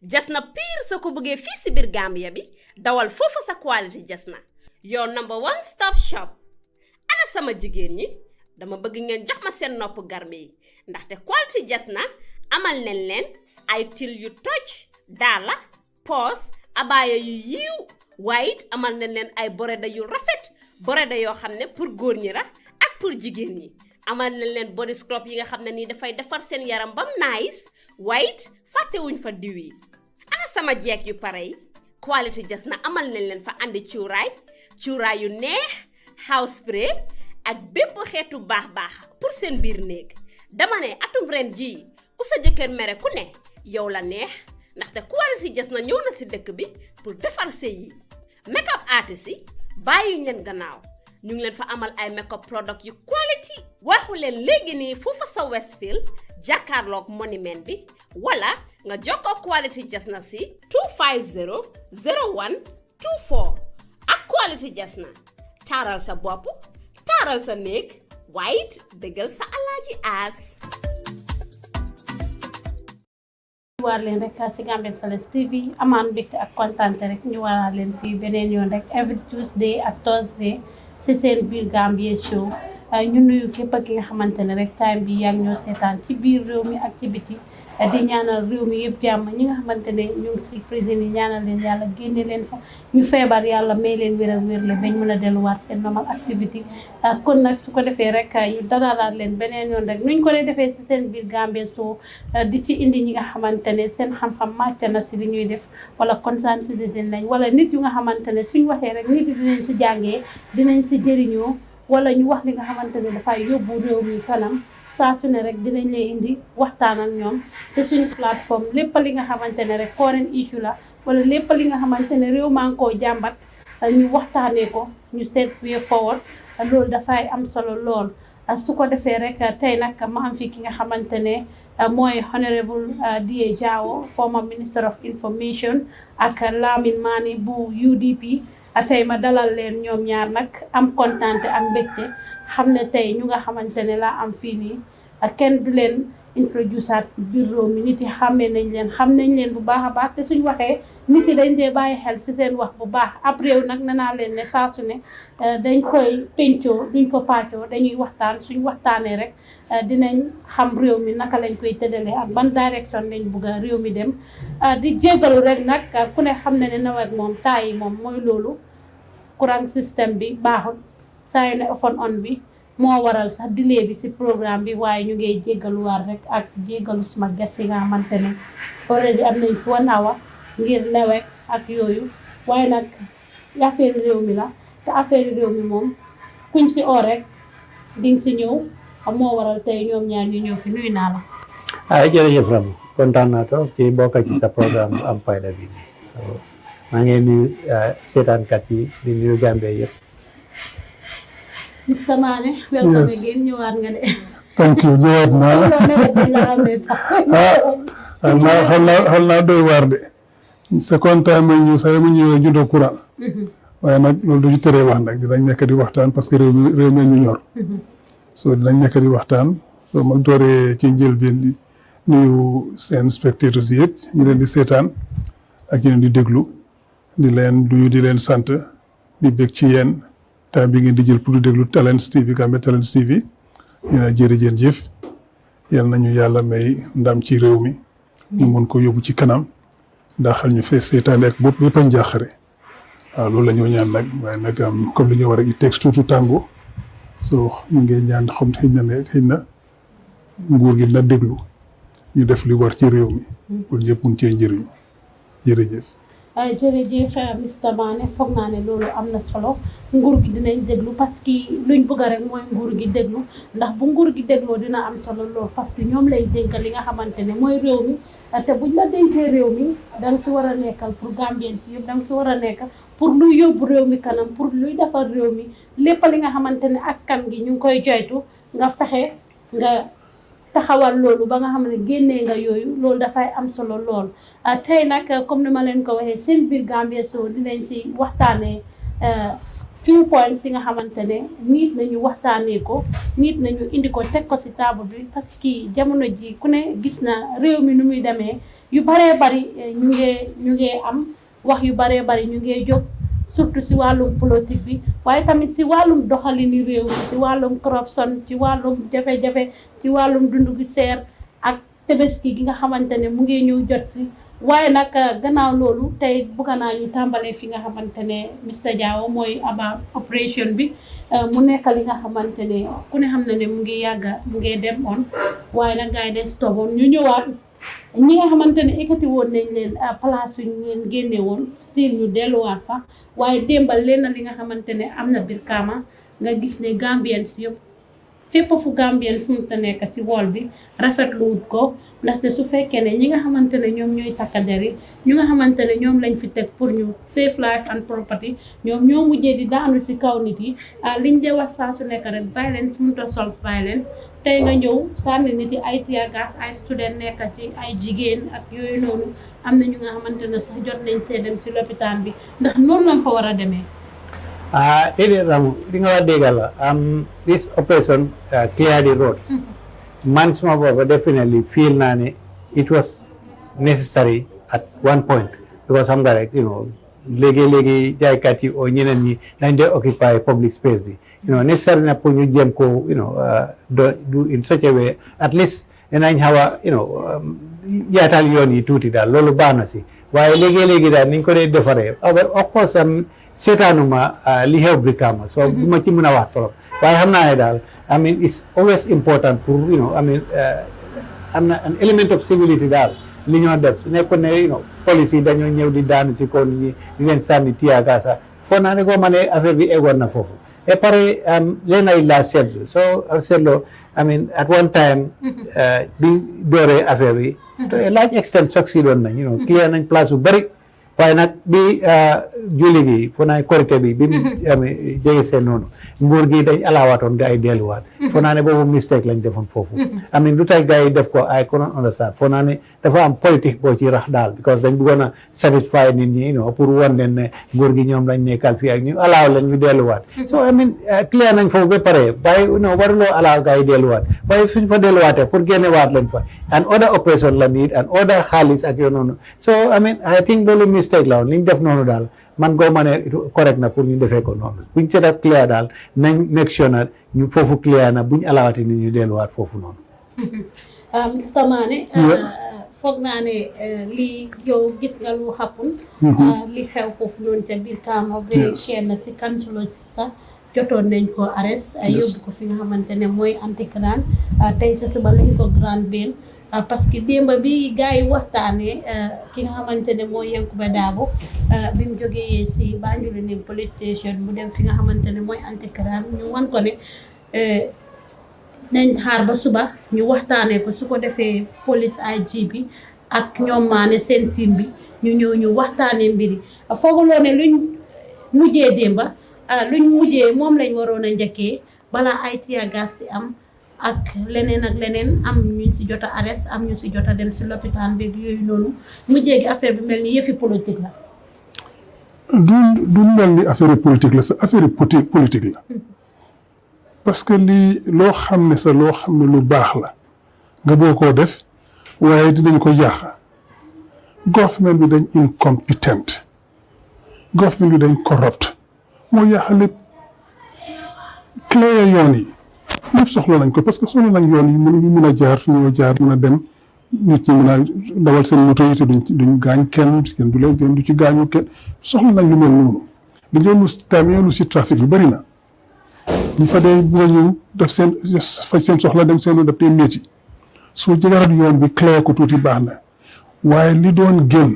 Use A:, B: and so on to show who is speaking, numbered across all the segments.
A: jasna pire soo ko bëggee fii si biir Gambia bi dawal foofu sa quality jasna your number one stop shop ana sama jigéen ñi dama bëgg ngeen jox ma seen nopp garme yi ndaxte quality jasna amal nañ leen ay til yu toj daala poos abaaya yu yiiw waaye it amal nañ leen ay boreda yu rafet boreda yoo xam ne pour góor ñi la ak pour jigéen ñi amal nañ leen body scrub yi nga xam ne nii dafay defar seen yaram bam nice waaye it fàttewuñ fa diw yi ana sama jeeg yu pare yi quality jasna amal nañ leen fa andi cuuraay yu neex house spray ak bépp xeetu baax pour seen biir néeg dama ne atum ren jii ku sa jëkkër mere ku ne yow la neex ndaxte quality jasna ñëw na si dëkk bi pour defar sëy yi make-up artist yi bàyyi leen gannaaw ñu ngi leen fa amal ay make-up product yu quality waxu leen léegi nii foofu sa Westfield jàkkaarloog monument bi wala nga jokkoo quality jasna si 250 01 24 ak quality jasna taaral sa bopp taaral sa néeg waaye it bégal sa alaaji aas
B: war leen rek ci Gambian Talents TV amaan mbégte ak kontaante rek ñu waral leen fii beneen yoon rek every Tuesday ak Thursday ci seen biir Gambia show ñu nuyu képp ki nga xamante ne rek time bi yaa ngi ñoo seetaan ci biir réew mi ak ci biti di ñaanal réew mi yëpp jàmm ñi nga xamante ne ñu ngi ci prison yi ñaanal leen yàlla génne leen fa ñu feebar yàlla may leen wér ak wér la bañ mën a delluwaat seen normal activité kon nag su ko defee rek ñu dalalaat leen beneen yoon rek nuñ ko dee defee ci seen biir Gambia show di ci indi ñi nga xamante ne seen xam-xam màcc na ci li ñuy def wala conscientisé nañ wala nit yu nga xamante ne suñ waxee rek nit yi dinañ ci jàngee dinañ ci jëriñoo wala ñu wax li nga xamante ne dafay yóbbu réew mi kanam saa su ne rek dinañ lay indi waxtaan ak ñoom te suñu plateforme lépp li nga xamante ne rek current issue la wala lépp li nga xamante ne réew maa ngi koo jàmbat ñu waxtaanee ko ñu seet way forward loolu dafay am solo lool su ko defee rek tey nag ma am fi ki nga xamante ne mooy honorable D.A Jawo former minister of information ak Lamin Manneh bu UDP tey ma dalal leen ñoom ñaar nag am kontaante ak mbégte xam ne tey ñu nga xamante ne laa am fii nii kenn du leen introduce ci biir réew mi nit yi xàmmee nañ leen xam nañ leen bu baax a baax te suñ waxee nit yi dañ dee bàyyi xel ci seen wax bu baax ab réew nag nanaa leen ne saa su ne dañ koy pencoo duñ ko pàccoo dañuy waxtaan suñ waxtaanee rek dinañ xam réew mi naka lañ koy tëddalee ak ban direction lañ bugg a réew mi dem di jégalu rek nag ku ne xam ne nawet moom temps yi moom mooy loolu courant système bi baaxul saa yu ne on bi moo waral sax delay bi ci programme bi waaye ñu ngi jégaluwaat rek ak jégalu suma guest yi nga xamante ne already am nañ 1 hour ngir nawet ak yooyu waaye nag affaire réew mi la te affaire réew mi moom kuñ ci oo rek di nga ci ñëw moo waral tey ñoom ñaar ñu ñëw fi nuyu naa la.
C: jërëjëf Ram kontaan naa trop ci bokk ci sa programme bu am fayda bi so maa ngi nuyu seetaankat yi di nuyu Gambia yëpp.
B: Mr. Manneh, welcome again. ñëwaat nga de.
D: Thank you. ñëwaat naa. xal naa doy waar de. second time ma ñëw saa mu ñëwee ñu doon courant. waaye nag loolu du ñu teree wax nag dinañ nekk di waxtaan parce que réew mi ñu ñor. so dinañ nekk di waxtaan so ma dooree ci njëlbeen di nuyu seen spectateurs yëpp ñu leen di seetaan ak ñu leen di déglu di leen nuyu di leen sant di bég ci yéen. temps bi ngeen di jël pour déglu Talents TV Gambian Talents TV ñu ne jërëjëf yal nañu yàlla may ndam ci réew mi ñu mën ko yóbbu ci kanam ndaxal ñu fee seetaane ak bopp bépp a njaaxare waaw loolu la ñoo ñaan nag waaye nag comme li ñu war a it texte tuuti tàngo so ñu ngi ñaan xam xëy na nguur gi na déglu ñu def li war ci réew mi pour ñëpp mun cee njëriñu jërëjëf.
B: jërëjëf Mr. Manneh foog naa ne loolu am na solo nguur gi dinañ déglu parce que luñ bëgg rek mooy nguur gi déglu ndax bu nguur gi dégloo dina am solo lool parce que ñoom lay dénk li nga xamante ne mooy réew mi te buñ la dénkee réew mi danga fi war a nekkal pour Gambien fi yëpp danga fi war a nekk pour luy yóbbu réew mi kanam pour luy defar réew mi lépp li nga xamante ne askan gi ñu ngi koy joytu nga fexe nga taxawal loolu ba nga xam ne génnee nga yooyu loolu dafay am solo lool tey nag comme ni ma leen ko waxee seen biir Gambia show dinañ si waxtaanee few points yi nga xamante ne nit nañu waxtaanee ko nit nañu indi ko teg ko si table bi parce que jamono ji ku ne gis na réew mi nu muy demee yu baree bari ñu ngi am wax yu baree bari ñu ngi jóg surtout si wàllum politique bi waaye tamit si wàllum doxalini réew mi si wàllum corruption ci wàllum jafe-jafe ci wàllum dund gi seer ak Tabaski gi nga xamante ne mu ngi ñëw jot si waaye nag gannaaw loolu tey bëgg naa ñu tàmbalee fi nga xamante ne Mr Jawo mooy about opération bi mu nekk li nga xamante ne ku ne xam na ne mu ngi yàgga mu ngi dem on waaye nag gars yi dañ stoppoon ñu ñëwaat ñi nga xamante ne ekkati woon nañ leen place yu ñu leen génne woon still ñu delluwaat fa waaye démbal leen na li nga xamante ne am na Brikama nga gis ne Gambians yëpp fépp fu Gambien fu mu ta nekk ci wol bi rafetlu wut ko ndaxte su fekkee ne ñi nga xamante ne ñoom ñooy takkader yi ñu nga xamante ne ñoom lañ fi teg pour ñu save life and property ñoom ñoo mujjee di daanu ci kaw nit yi liñ dee wax saa su nekk rek violence mënut a solve violence tey nga ñëw sànni nit yi ay tear gas ay student nekk ci ay jigéen ak yooyu noonu am na ñu nga xamante ne sax jot nañ see dem ci lopitaan bi ndax noonu lañ fa war a demee.
C: Déedéet Ramou li nga wax dëgg la this operation clear the roads. Man suma boobu definitely feel naa ne it was necessary at one point because xam nga rek léegi jaaykat yi o ñeneen ñi dañ dee occupy public space bi necessary na pour ñu jéem ko do in such a way at least dinañ xaw a yaatal yoon yi tuuti daal loolu baax na si waaye léegi daal niñ ko dee defaree of course seetaanuma li xew Brikama so bu ma ci mën a wax trop waaye xam naa ne daal I mean it's always important pour am na an element of civility daal li ñoo def su nekkoon ne police yi dañoo ñëw di daanu si kaw nit ñi di leen sànni tiya gaasa foo naa ne ko ma ne affaire bi eggoon na foofu et pare leen ay laa seetlu soo seetloo I mean at one time bi dooree affaire bi to a large extent succeed doon nañ clear nañ place bu bëri waaye nag bi julli gi foo naa korité bi mu jege seen noonu nguur gi dañ alaawatoon gars yi delluwaat foo naa ne boobu mistake lañ defoon foofu I mean lu tax gars yi def ko ay couldn't understand foo naa ne dafa am politique boo ci rax daal because dañ bëggoon a satisfy nit ñi pour wan leen ne nguur gi ñoom lañ nekkal fii ak ñu alaaw leen ñu delluwaat so I mean clear nañ foofu ba pare bàyyi waruloo alaaw gars yi delluwaat waaye suñ fa delluwaatee pour génnewaat lañ fa and other opération la need and other xaalis ak yoo noonu so I mean I think loolu mistake la woon li ñu def noonu daal man goo ma ne correct na pour ñu defee ko noonu buñ seet clear daal nañ make sure na ñu foofu clear na buñ alaawati ni ñu delluwaat foofu noonu.
B: Mr Manneh foog naa ne lii yow gis nga lu happen li xew foofu noonu ca Brikama ba kenn si kansulo si sax jotoon nañ ko arrest yóbbu ko fi nga xamante ne mooy anti-crime tey sa suba lañ ko grand bail parce que démba bi gars yi waxtaanee ki nga xamante ne mooy Yankuba Dabo bi mu jógee si Banjul ni police station mu dem fi nga xamante ne mooy anti-crime ñu wan ko ne nañ xaar ba suba ñu waxtaanee ko su ko defee police IG bi ak ñoom Manneh seen team bi ñu ñëw ñu waxtaanee mbiri fooguloo ne luñ mujjee démba luñ mujjee moom lañ waroon a njëkkee balaa ay tear gas di am ak leneen am ñu si jot a arrest am ñu si jot a dem si lopitaan bi yooyu noonu mujjee gi affaire bi mel ni yëfi politique la.
D: du mel ni affaire politique la sa affaire politique la parce que lii loo xam ne lu baax la nga boo koo def waaye dinañ ko yàq government bi dañ incompetent government bi dañ corrupt moo yàq lépp clé yoon yi ñëpp soxla nañ ko parce que soxla nañ yoon yi mënuñu mën a jaar fi ñoo jaar mën a dem nit ñi mën a dawal seen moto yi te duñ gaañ kenn du leen kenn du ci gaañu kenn soxla nañ lu mel noonu li yoonu si trafic bi bëri na ñu fa dee bëgg a ñëw def faj seen soxla dem seen def dee métti soo jëlaat yoon bi clé ko tuuti baax na waaye li doon génn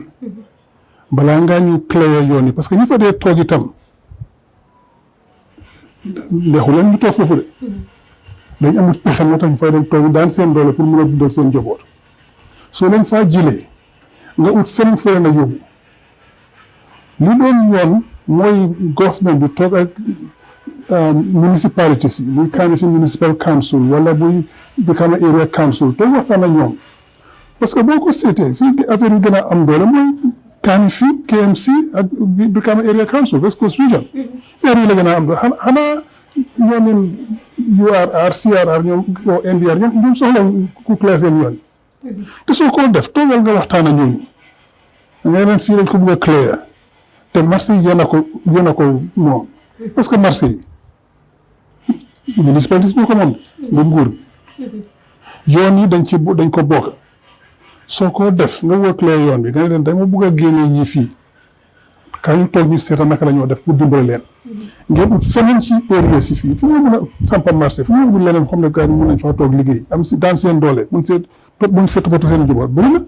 D: balaa ngaa ñu clé yoon yi parce que ñu fa dee toog itam neexu leen ñu toog foofu de dañ amul pexe moo tax ñu fay dem toog daan seen doole pour mën a dundal seen njaboot soo leen faa jëlee nga ut fenn foo leen a yóbbu li doon yoon mooy government bi toog ak municipalities yi muy Kanifing municipal council wala muy Brikama area council toog waxtaan ak ñoom parce que boo ko seetee fii affaire yi gën a am doole mooy Kanifing KMC ak Brikama area council West Coast region area yi la gën a am doole xanaa ñoomin URR CRR ñoom NBR ñoom soxla ku clé seen yoon te soo ko def toogal nga waxtaan ak ñooñu nga leen fii lañ ko bëgg a clair te marché yi yéen a ko moom parce que marché yi municipalité ñoo ko moom bu nguur yoon yi dañ ko bokk soo ko def nga woo clair yoon bi nga ne leen dama bëgg a génne ñi fii kaa ñu toog ñu seetal naka la ñoo def pour dimbale leen ngeen ut feneen ci area si fii fu nga mën a sampa marché fu nga mën leneen xam ne gars yi mën nañ faa toog liggéey am si daan seen doole mun seet toppatoo seen njaboot bëri na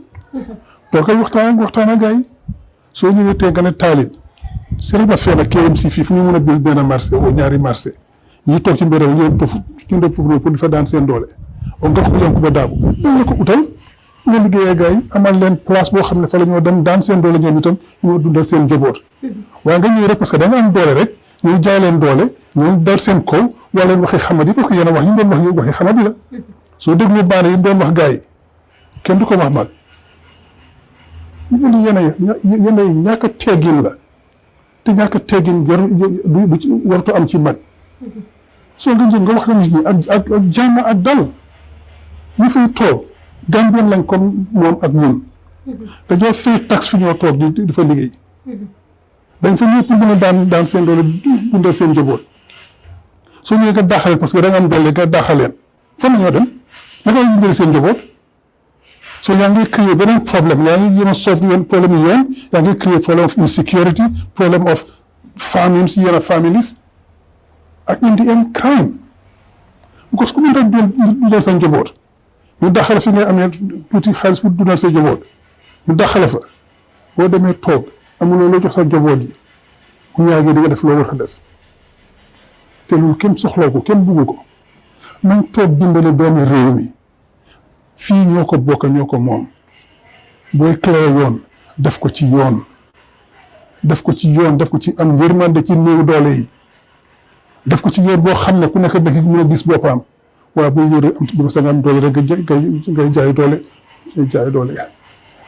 D: toog ay waxtaan ak gars yi soo ñëwee tey nga ne taalib seen ba fee nag KMC fii fu ñu mën a bil benn marché ou ñaari marché ñi toog ci mbir ñu doon foofu pour di fa daan seen doole o nga ko yonku ba daabu dañ la ko utal nga liggéeyee gars yi amal leen place boo xam ne fa la ñoo dem daan seen doole ñoom itam ñoo dundal seen njaboot waaye nga ñëw rek parce que da nga am doole rek ñu jaay leen doole ñoom dal seen kaw wala leen waxi xamadi parce que yéen a wax yi ñu doon wax waxi xamadi la soo déglu baane yi ñu doon wax gars yi kenn du ko wax mag yéen ay ñàkk a teggin la te ñàkk a teggin wartu am ci mag soo nga njëg nga wax la nit ñi ak jàmm ak dal ñu fay toog Gambien lañ comme moom ak ñun dañoo fay taxe fi ñoo toog di fa liggéey dañ fa ñëw pour mën a daan seen doole dundal seen njaboot soo ñëwee nga daaxaleen parce que da nga am doole nga daaxaleen fan la ñoo dem naka la ñu jëlee seen njaboot soo yaa ngi créer beneen problème yaa ngi jéem a solve yenn problème yi yoon yaa ngi créer problème of insecurity problem of famines yenn families ak in the end crime because ku mën a dundal sa njaboot ñu daxale fi ngay amee tuuti xaalis pour dundal sa njaboot ñu daxale fa boo demee toog amuloo loo jox sa njaboot yi bu yàggee di nga def loo war a def te loolu kenn soxloo ko kenn buggu ko nañ toog dimbale doomi réew mi fii ñoo ko bokk ñoo ko moom booy clé yoon def ko ci yoon def ko ci yoon def ko ci am yërmande ci néew doole yi def ko ci yoon boo xam ne ku nekk nekk mën a gis boppam waaye boo ñëwee am bëgg sa nga am doole rek ngay jaay doole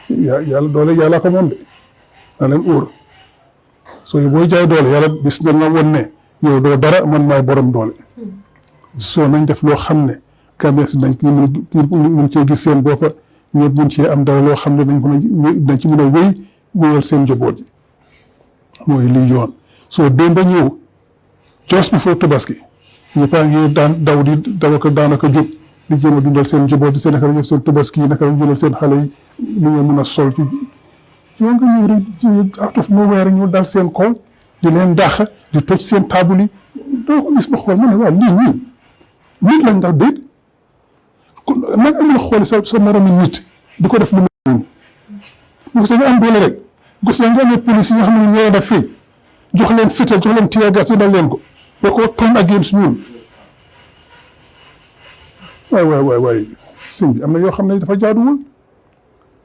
D: yàlla doole yàlla ko moom de na leen óor soo booy jaay doole yàlla bis nga nga won ne yow doo dara man maay borom doole soo nañ def loo xam ne Gambien si dañ mun cee gis seen boppa ñëpp mun cee am dara loo xam ne dañ ci mën a wéyal seen njaboot yi mooy lii yoon soo démb ba ñëw just before Tabaski ñëpp a ngi daanaka jóg di jéem a dundal seen njaboot di seen naka la def seen Tabaski yi naka la jëlal seen xale yi lu ñu mën a sol ci yow nga ñëw rek out of nowhere rek ñu dal seen kaw di leen dàq di toj seen taabul yi doo ko gis ba xool ma ne waaw lii nii nit lañ ndax déet nag am la xool sa moromi nit di ko def lu mu bu ko nga am doole rek bu ko nga amee police yi nga xam ne ñoo def fii jox leen fital jox leen tear gas yi dal leen ko boo ko toon ak yéen ñun waay sëñ bi am na yoo xam ne dafa jaaduwul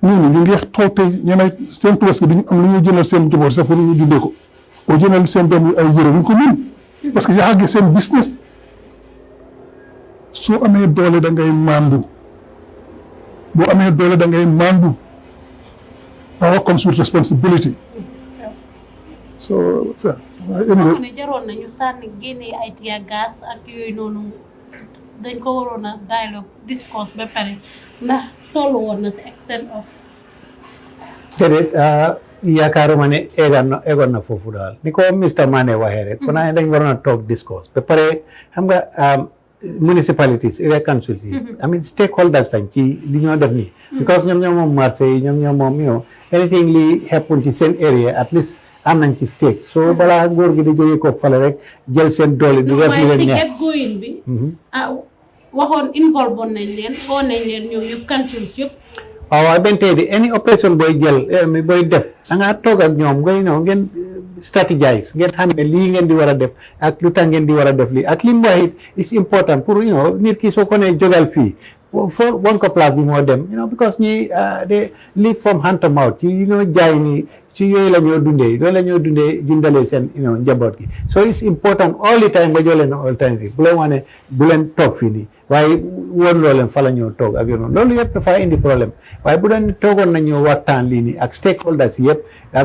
D: ñooñu ñu ngi toog tey ñeneen seen Tabaski duñu am lu ñuy jëndal seen njaboot sax pour ñu dundee ko boo jëndal seen doom yi ay yére duñ ko mën parce que yaa ngi seen business soo amee doole da ngay mandu boo amee doole da ngay mandu power comes with responsibility so
B: xam ne jaroon nañu sànni génnee ay tear gas ak yooyu noonu dañ ko waroon a dialogue discourse ba pare ndax tollu woon na si extent of
C: déedéet yaakaaruma ne eggoon na foofu daal ni ko Mr Manneh waxee rek fo naa ne dañ waroon a toog discourse ba pare xam nga municipalities area councils yi I mean stakeholders tañ ci li ñoo def nii because ñoom ñoo moom marché yi ñoom ñoo moom anything li happen ci seen area at least am nañ ci stake so balaa góor gi di jógee ko fale rek jël seen doole di def lu leen neex
B: góoyin bi waxoon involve woon nañ leen oo nañ leen ñoom yëpp councils yëpp
C: waaw benn tey di any opération booy jël booy def da ngaa toog ak ñoom ngay ngeen strategize ngeen xam ne lii ngeen di war a def ak lu tax ngeen di war a def lii ak li mu wax it is important pour nit ki soo ko nee jógal fii foo won ko place bi moo dem because ñi they live from hand to mouth ci jaay ni ci yooyu la ñoo dundee loolu la ñoo dundee jundalee seen njaboot gi so it's important all the time nga jox leen alternative bu leen wane bu leen toog fii nii waaye woon loo leen fa la ñoo toog ak yoon loolu yëpp dafa indi problème waaye bu doon toogoon nañu waxtaan lii nii ak stakeholders yëpp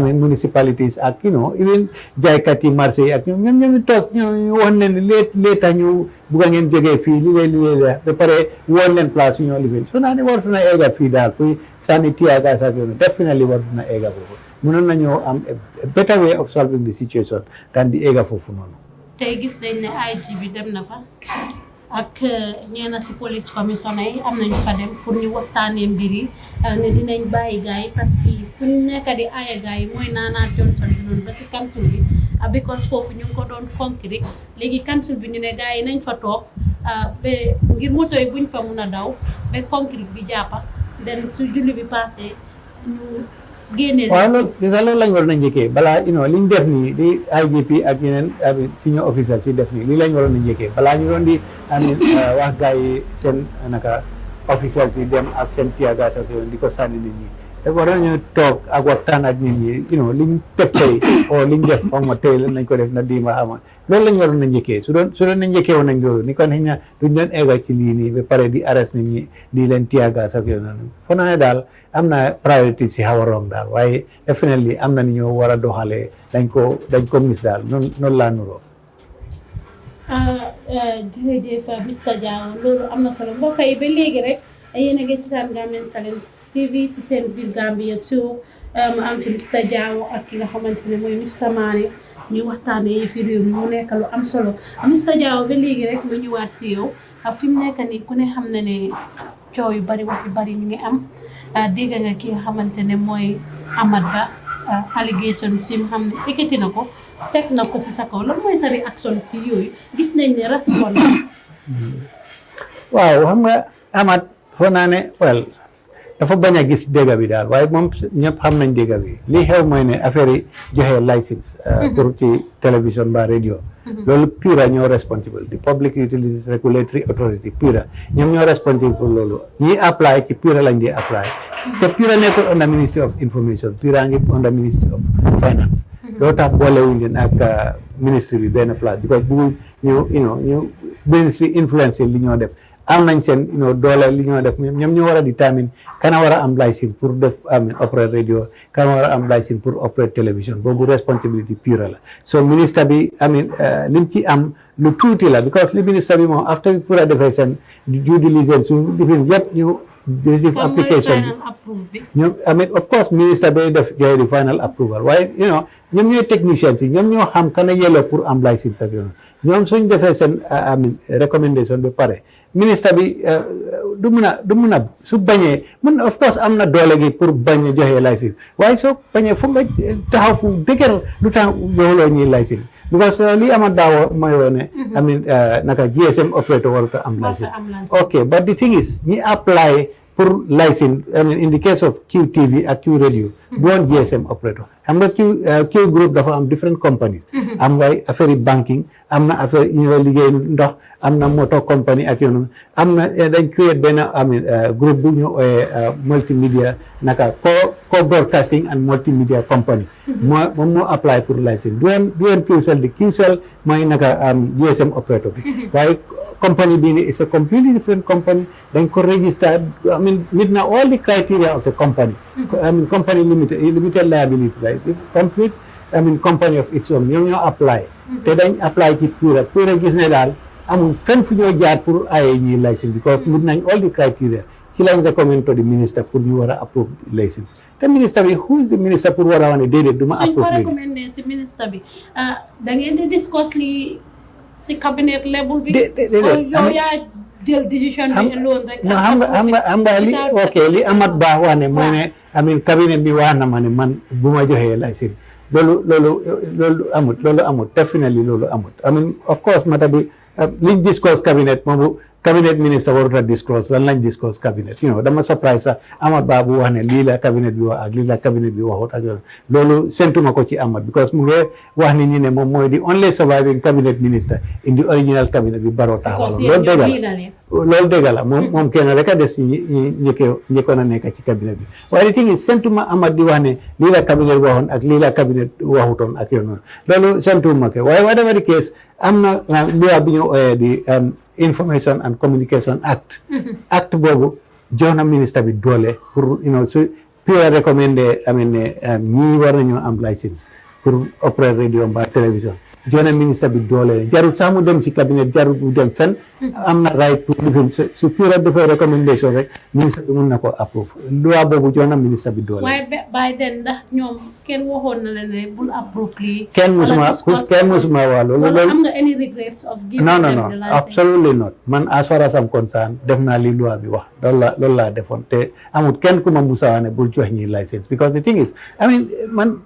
C: municipalities ak even jaaykat yi marché yi ak ñoom ñu toog ñu woon leen lee tax ñu bugg a ngeen jógee fii li lee ba pare woon leen place yu ñoo liggéey so naa ne waratu na eega fii daal kuy sànni tiyaagaas ak yoon definitely waratu na eega foofu mënoon nañoo am a better way of solving the situation than di eega foofu noonu.
B: tey gis nañ ne IG bi dem na fa ak ñeena si police commissioner yi am nañu fa dem pour ñu waxtaanee mbir yi ne dinañ bàyyi gars yi parce que fu ñu nekk di aaye gars yi mooy Nana Johnson bi noonu ba si council bi because foofu ñu ngi ko doon concret léegi council bi ñu ne gars yi nañ fa toog ba ngir moto yi buñ fa mun a daw ba concret bi jàppa den su julli bi passé ñu génne
C: waaw loolu lañ war na njëkkee balaa liñ def nii di IGP ak yeneen senior official si def nii lii lañ waroon na njëkkee balaa ñu doon di wax gars yi seen naka official si dem ak seen tiyagas ak yoon di ko sànni nit ñi dafa war nañu toog ak waxtaan ak nit ñi liñ def tey o liñ def xaw ma tey nañ ko def na diima xama loolu lañ waroon na njëkkee su doon na njëkkee woon nañ loolu ni kon xëy na duñ doon egga ci lii nii ba pare di arrest nit ñi di leen tiyagas ak yoon noonu fo naa ne daal am na priorité si xaw a rong daal waaye definitely am na ni ñoo war a doxalee dañ ko mis daal noonu laa nuroo.
B: jërëjëf Mr Jawo loolu am na solo mbokk yi ba léegi rek yéen a ngi seetaan Gambian Talents TV ci seen Birr Gambia show mu am fi Mr Jawo ak ki nga xamante ne mooy Mr Manneh ñu waxtaanee fi réew mi mu nekk lu am solo Mr Jawo ba léegi rek mu ñëwaat si yow fi mu nekk nii ku ne xam na ne coow yu bari wax yu bari ñu ngi am. dégg nga ki nga xamante ne mooy Amat Bah allégation si mu xam ne ekkati na ko teg na ko si sa kaw lan mooy sa réaction si yooyu gis nañ ne rafetlu na.
C: waaw xam nga Amat foo naa ne dafa bañ a gis dégg bi daal waaye moom ñëpp xam nañ dégg bi li xew mooy ne affaire yi joxe licence pour ci télévision ba radio loolu PURA ñoo responsible di Public Utilities Regulatory Authority PURA ñoom ñoo responsible pour loolu ñi apply ci PURA lañ di apply te PURA nekkul under Ministry of Information PURA ngi under Ministry of Finance loolu tax boolewuñ leen ak ministry bi benn place because bugul ñu ministry influence li ñoo def am nañ seen doole li ñoo def ñoom ñoo war a determine kana war a am licence pour def operate radio kana war a am licence pour operate télévision boobu responsibility PURA la so ministre bi lim ci am lu tuuti la because li ministre bi moom after PURA defee seen due diligence su defin yëpp ñu receive application bi ñoom of course ministre bi def joxe di final approval waaye ñoom ñooy techniciens yi ñoom ñoo xam kana yelloo pour am licence ak yoon ñoom suñ defee seen recommendation ba pare ministre bi du mun a su bañee of course am na doole gi pour bañ a joxe licence waaye soo bañee foog nga taxaw fu dëgër lu tax joxuloo ñuy licence because li Amat Bah mooy woon ne naka GSM operator warut a am licence ok but the thing is ñi apply pour license in the case of QTV ak Q radio doon GSM operator xam nga Q group dafa am different companies am ngay affaire banking am na affaire liggéey ndox am na moto company ak yoonu am na dañ create benn groupe bu ñu multimedia naka co broadcasting and multimedia company moom moo apply pour license du woon QCell di QCell mooy naka GSM operator bi waaye company bii ni is a completely different company dañ ko register meet na all the criteria of the company company limited liability right complete company of its own ñoom ñoo apply te dañ apply ci PURA gis ne daal amul fenn fu ñoo jaar pour aye ñi license because meet nañ all the criteria ci lañ recommend to the minister pour ñu war a approve license te ministre bi who is the minister pour war a wane déedéet du ma approve
B: suñ ko recommendé si ministre bi da ngeen di discuss li si cabinet level bi yow yaa jël décision bi loon rek
C: xam nga li Amat Bah wane mooy ne cabinet bi wax na ma ne man bu ma joxee license loolu amut definitely loolu amut of course mata bi liñ discuss cabinet moomu cabinet minister warut a disclose lan lañ disclose cabinet dama surprise sax Amat Bah bu wax ne lii la cabinet bi wax ak lii la cabinet bi waxut ak loolu sentuma ko ci Amat because mu ngi wax nit ñi ne moom mooy di only surviving cabinet minister in the original cabinet bi Barrow taxawaloon loolu dëgg la moom kenn rek a des ñi njëkkoon a nekk ci cabinet bi waaye the thing is sentuma Amat di wax ne lii la cabinet waxoon ak lii la cabinet waxutoon ak yoon noonu loolu sentuma ko waaye whatever the case am na loi bi ñu ooyee di Information and Communication Act act boobu jox na ministre bi doole pour su pure recommendé ne ñii war nañoo am license pour opérer radio mbaa télévision jox na ministre bi doole jarut sax mu dem ci cabinet jarut mu dem fenn am na right pour su pure dafay recommendation rek ministre bi mun na ko approve loi boobu jox na ministre bi doole.
B: waaye Biden ndax ñoom kenn waxoon na leen ne bul approve lii.
C: kenn musuma wax loolu.
B: wala am nga any regrets of giving them the license?
C: No, absolutely not man as far as I'm concerned def naa li loi bi wax loolu laa defoon te amul kenn ku ma musa wax ne bul jox ñi license because the thing is man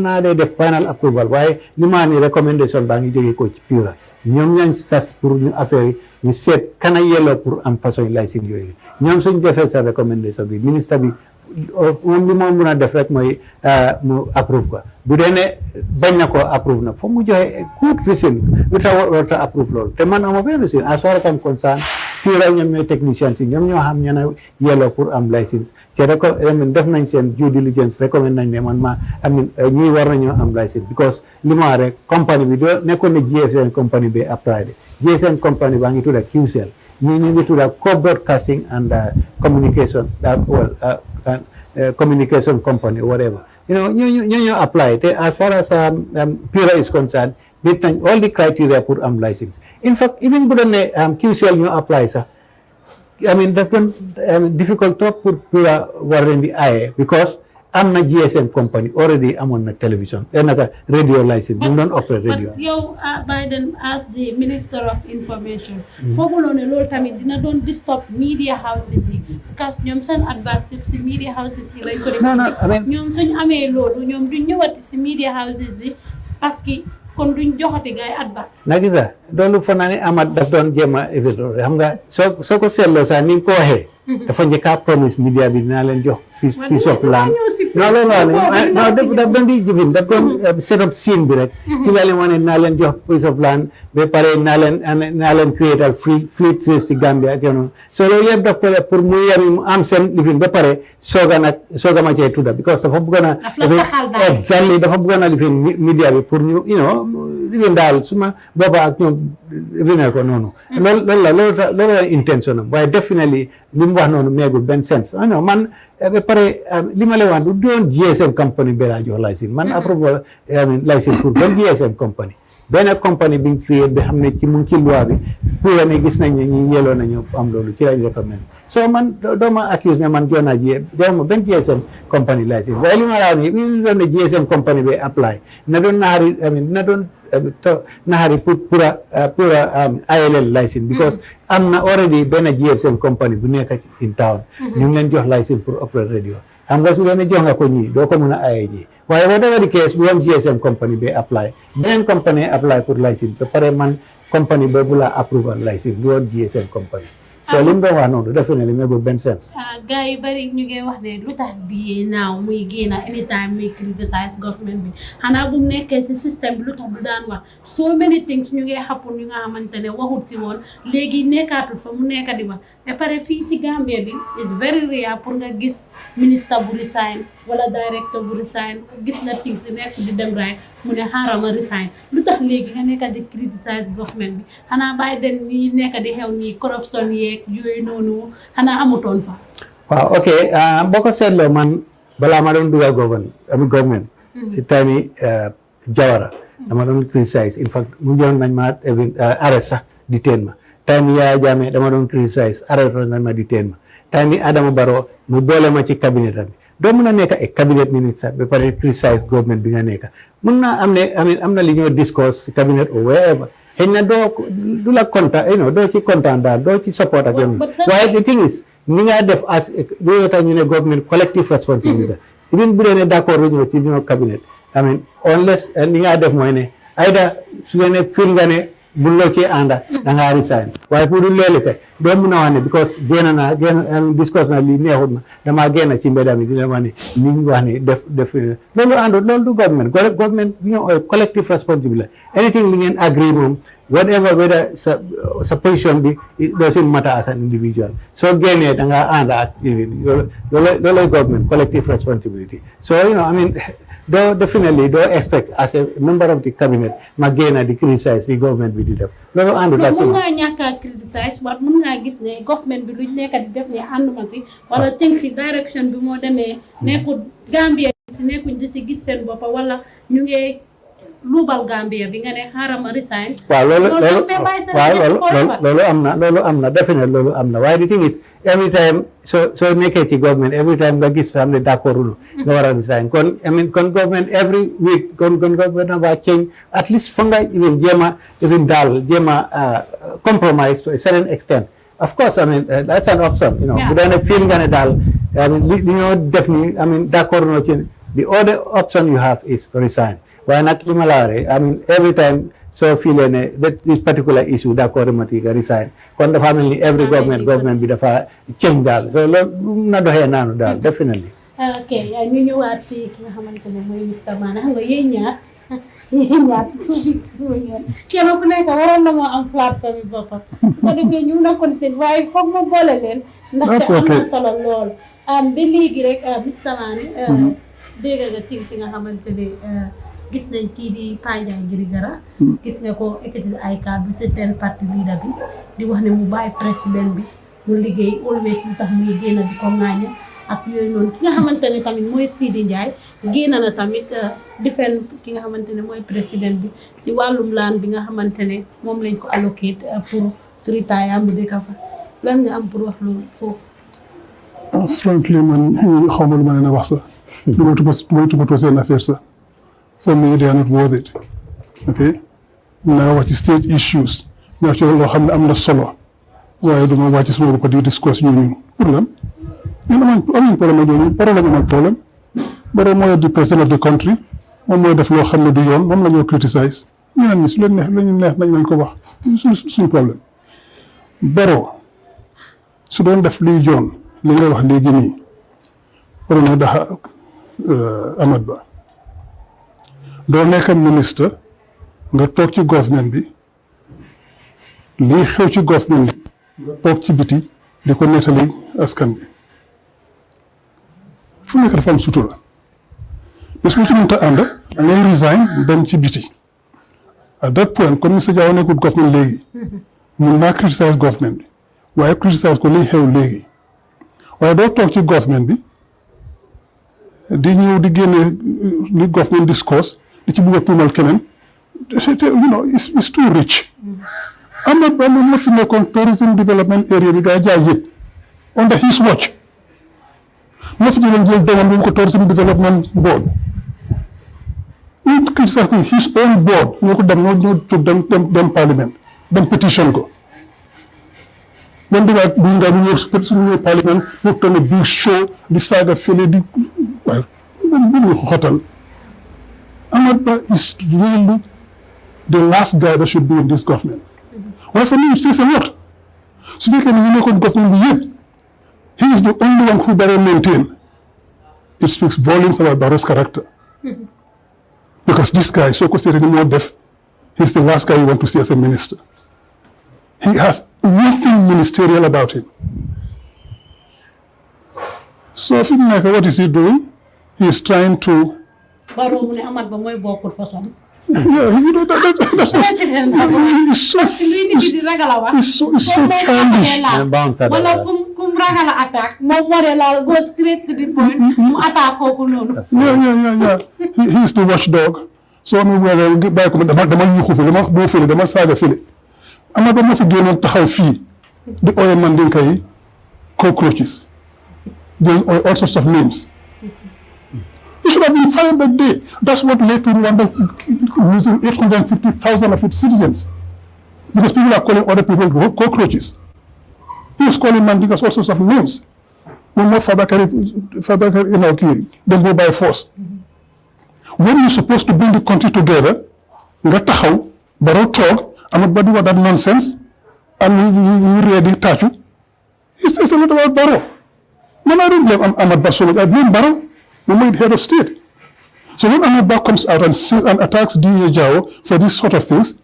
C: naa dee def final approval waaye li ma ni recommendation baa ngi jógee ko ci pure ñoom ñañ sas pour ñu affaire yi ñu seet kana yelloo pour am façon license yooyu ñoom suñ defee sa recommendation bi ministre bi moom li moom mun a def rek mooy mu approuve ko bu dee ne bañ na ko approuve nag foog mu joxe good reason lu tax warta approuve loolu te man ama benn reason as far as I'm concerned pure ñoom ñooy technicien si ñoom ñoo xam ña na yelloo pour am license te def nañ seen due diligence recommend nañ ne man ñii war nañoo am license because li ma rek compagnie bi doo nekkoon ne GSM compagnie bi apply de GSM compagnie baa ngi tudda QCell ñii ñu ngi tudda co-broadcasting and communication communication company whatever ñoo apply te as far as Pura is concerned meet nañ all the criteria pour am license in fact even bu doon ne QCell ñoo apply sax daf doon difficult trop pour Pura war leen di aaye because am na GSM company already amoon na télévision naka radio license ñu doon opéré radio.
B: But yow Biden as the Minister of Information fooguloo ne loolu tamit dina doon disturb media houses yi because ñoom seen advice yëpp si media houses yi lañ ko def. ñoom suñ amee loolu ñoom duñ ñëwati si media houses yi parce que kon duñ joxati gay advice. na gisa
C: loolu foog naa ne Amat daf doon jéem a éviter xam nga soo ko seetloo sax ni nga ko waxee dafa njëkk a promise media bi dinaa leen jox piece of land daf doon di jibin daf doon set up scene bi rek ci la leen wane dinaa leen jox piece of land ba pare naa leen creatal fleet si Gambia ak yoonu so loolu yëpp daf ko def pour mu yari mu am seen lifin ba pare sooga ma cee tudda because dafa bëggoon a exactly dafa bëggoon a lifin media bi pour ñu lifin daal suma booba ak ñoom lifin ko noonu loolu la intention am waaye definitely li mu wax noonu meegul benn sens man ba pare li ma lay wax du doon GSM company bi laa jox license man approval license pour benn GSM company benn company biñ créé bi xam ne ci mu ngi ci loi bi pour ne gis nañ ne ñi yelloo nañu am loolu ci lañ recommend so man dooma accuse ne man jox naa joxuma benn GSM company license waaye li ma laa wax nii bi doon ne GSM company bi apply na doon naxari pour ILL license because am na already benn GSM company bu nekk in town ñu ngi leen jox license pour opérer radio xam nga su leen jox nga ko ñii doo ko mun a aaye ji waaye whatever the case bu am GSM company bi apply beneen company apply pour license ba pare man company boobu la approval license du woon GSM company so li mu doon wax noonu definitely meegul benn sens
B: gars yi bari ñu ngi wax ne lu tax di naaw muy génna anytime muy criticize government bi xanaa bu mu nekkee si système bi lu tax du daan wax so many things ñu ngi happen ñu nga xamante ne waxut si woon léegi nekkaatul fa mu nekka di wax ba pare fii si Gambia bi is very rare pour nga gis ministre bu resign wala directeur bu resign gis na things si nekk di dem right mu ne xaaral ma resign lu tax léegi nga nekka di criticize government bi xanaa Biden ñi nekka di xew nii corruption yeeg yooyu noonu xanaa amutoon fa
C: waaw ok boo ko seetloo man balaa ma doon dugal government si time Jawara dama doon criticize in fact mu joon nañ ma arrest sax detain ma time Yaya Jammeh dama doon criticize arrest nañ ma detain ma time Adama Barrow mu boole ma ci cabinet am doo mën a nekk ay cabinet ministre ba pare criticize government bi nga nekk mun naa am na li ñoo discourse cabinet or wherever xëy na du la kontaan doo ci kontaan daal doo ci support ak yoon waaye the thing is ni nga def as loolu tax ñu ne government collective responsibility even bu dee ne d'accord ñëw ci ñoo cabinet unless ni nga def mooy ne ayda su ne fil nga ne buloo ci ànda da ngaa resign waaye pour loolu kay doo mun a wax ne because génn discours na lii neexut ma damaa génn ci mbedda mi dina wax ne li ñu wax ne def loolu àndut loolu du government collective responsibility anything li ngeen agree moom whatever whether sa position bi it doesn't matter as an individual soo génnee da ngaa ànda ak loolay government collective responsibility so I mean doo expect as a member of the cabinet ma génn di criticize li government bi di def loolu àndut ak
B: mun ngaa ñàkk a criticize waaye mun ngaa gis ne government bi luñ nekk di def ne ànduma si wala think si direction bi moo demee nekkul Gambia si nekkuñ di si gis seen boppa wala ñu ngi luubal Gambia bi nga ne xaaral ma resign
C: waaw loolu am na definitely loolu am na waaye the thing is every time soo nekkee ci government every time nga gis xam ne d'accord ulu nga war a resign kon government every week kon government na ba change at least fa nga even jéem a compromise to a certain extent of course that's an option bu dee ne feel nga ne daal li ñoo def ni d'accord no ci the other option you have is to resign waaye nag li ma la waree every time soo filee ne this particular issue d'accord ma ti nga resign kon dafa mel ni every government bi dafa change daal so loolu na doxee naanu daal definitely.
B: ok ñu ñëwaat si ki nga xamante ne mooy Mr Manneh xam nga yéen ñaar kenn ku nekk waroon na moo am plateforme bi boppam su ko defee ñu na ko seen waaye foog ma boole leen ndaxte am na solo lool ba léegi rek Mr Manneh dégg nga tim si nga xamante ne gis nañ kii di Panjang Girigara gis nga ko ekkati ay kàddu ci seen parti leader bi di wax ne mu bàyyi président bi mu liggéey always lu tax muy génn di ko ŋaañe ak yooyu noonu ki nga xamante ne tamit mooy Sidi Ndiaye génn na tamit defend ki nga xamante ne mooy président bi si wàllum laan bi nga xamante ne moom lañ ko allocate pour retire mu dëkk fa lan nga am pour wax loolu foofu.
D: Frankly man xaw ma lu ma leen a wax sax du may toppatoo seen affaire sax. For me, they are not worth it. Okay? Now, what is state issues? Now, loo xam ne am na solo. waaye duma wàcc suma bopp di discuss ñooñu pour lan. ñun amuñ problème ak ñooñu Barrow lañu amal problème. Barrow mooy di president of the country. moom mooy def loo xam ne du yoon moom la ñoo criticize. ñeneen ñi su leen neex nañ lañ ko wax. suñ problème. Barrow su doon def liy yoon li nga wax léegi nii. war na daxa Amat Bah. doo nekk ministre nga toog ci government bi lii xew ci government bi nga toog ci biti di ko nettali askan bi fu nekk dafa am sutura parce que lu ci mënta ànd da ngay resign dem ci biti à that point comme monsieur Jawo nekkul government léegi mun naa criticize government bi waaye criticize ko liy xew léegi waaye doo toog ci government bi di ñëw di génne li government discourse di ci bëgg a tuumal keneen it's too rich. am na fi nekkoon tourism development area bi gaa jaay yëpp under his watch ma fi jëlee jël doomam bi mu ko tourism development board ñu criticize ko his own board ñoo ko ñoo jóg dem parliament dem pétition ko man dugaat bu nga bu ñëw suñu ñëw parliament pour tourner big show di saaga fële di waaye bu ñu xotal Amat Bah is really the last guy that should be in this government. Well, for me, it says a lot. So they can even government be yet. He is the only one who Barrow maintain. It speaks volumes about Barrow's character. Because this guy, so considered more deaf, he's the last guy you want to see as a minister. He has nothing ministerial about him. So if you like, what is he doing? He is trying to
B: Barrow mu ne Amat Bah mooy bokkul façon.
D: Yeah, that's it's so childish.
B: Wala kum ragal attack moom moo de laal go straight to the point mu attack kooku noonu.
D: Yeah. He is the watchdog. So mu bàyyi ko dama yuuxu fii dama boo fële dama saaga fële. Amat Bah moo fi génnoon taxaw fii di ooye Mandinka yi cockroaches. Then all sorts of names. He should have been fired that day. That's what led to Rwanda losing 850,000 of its citizens. Because people are calling other people cockroaches. He was calling Mandinkas all sorts of names. No more Fabakari, then go by force. When you're supposed to bring the country together, nga taxaw Barrow toog Ahmad Ba do that nonsense, and we really touch you. He says a lot about Barrow. No, I don't blame Ahmad Ba so much. I blame Barrow, the made head of state. So when Ahmad Ba comes out and attacks D.A Jawo for these sort of things,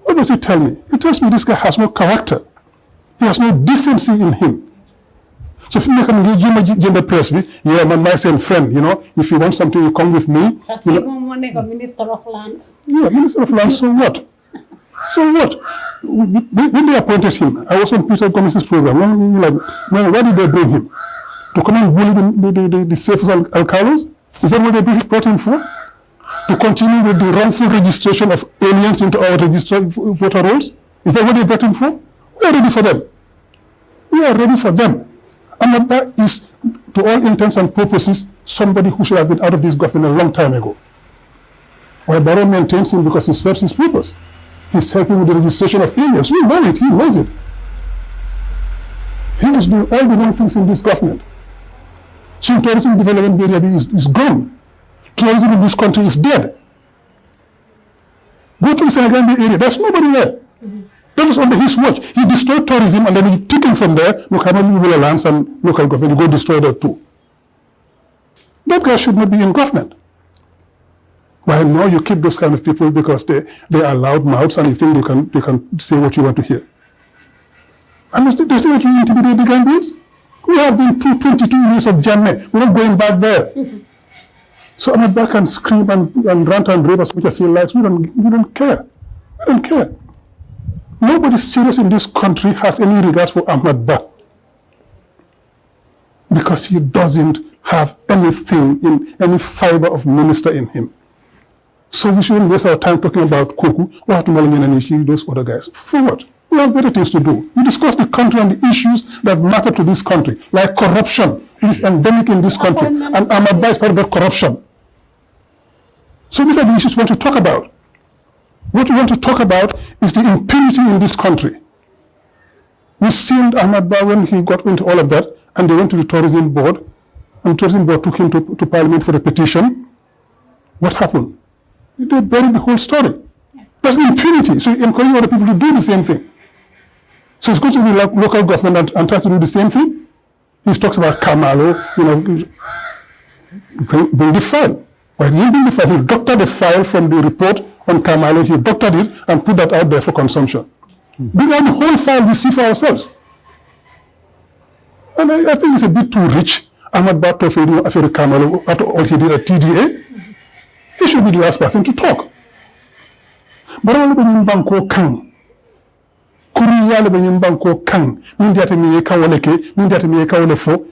D: what does he tell me? He tells me this guy has no character. He has no decency in him. So if you can give the press me, yeah, my friend, you know, if you want something, you come with me. You know,
B: Minister of Lands.
D: Yeah, Minister of Lands, so what? So what? When they appointed him, I was on Peter Gomez's program. Why did they bring him? To come and bully the safest alcalos? Is that what they brought him for? To continue with the wrongful registration of aliens into our registered voter rolls? Is that what they brought him for? We are ready for them. We are ready for them. Ahmad Ba is, to all intents and purposes, somebody who should have been out of this government a long time ago. While Barrow maintains him because he serves his purpose. He's helping with the registration of aliens. We know it. He knows it. He is doing all the wrong things in this government. So tourism development area is gone. Tourism in this country is dead. Go to the Senegambia area. There's nobody there. That was under his watch. He destroyed tourism and then he took him from there. Look how many people lands and local government. You go destroy that too. That guy should not be in government. Why now you keep those kind of people because they are loud mouths and you think they can say what you want to hear. And they say what you intimidate the Gambians? We have been through 22 years of Jammeh. We're not going back there. So Ahmad Ba can scream and rant and rave as much as he likes. We don't care. We don't care. Nobody serious in this country has any regard for Ahmad Ba because he doesn't have anything in any fiber of minister in him. So we shouldn't waste our time talking about Koku or to those other guys. For what? We have better things to do. We discuss the country and the issues that matter to this country, like corruption. It is endemic in this country, and Ahmad Ba is part of that corruption. So these are the issues we want to talk about. What we want to talk about is the impunity in this country. We seen Ahmad Ba when he got into all of that, and they went to the tourism board, and the tourism board took him to parliament for a petition. What happened? They buried the whole story. That's impunity. So you encourage other people to do the same thing. So it's going to be like local government and try to do the same thing. He talks about Kamalo, you know, bring the file. When he bring the file, he doctored the file from the report on Kamalo, he doctored it and put that out there for consumption. Bring out the whole file we see for ourselves. And I think it's a bit too rich. Ahmad Ba Tofedu after Kamalo, after all he did at TDA, he should be the last person to talk. But all the banko kang, Kuriya le banko kang, min diate mi kawoleke, min diate mi kawolefo,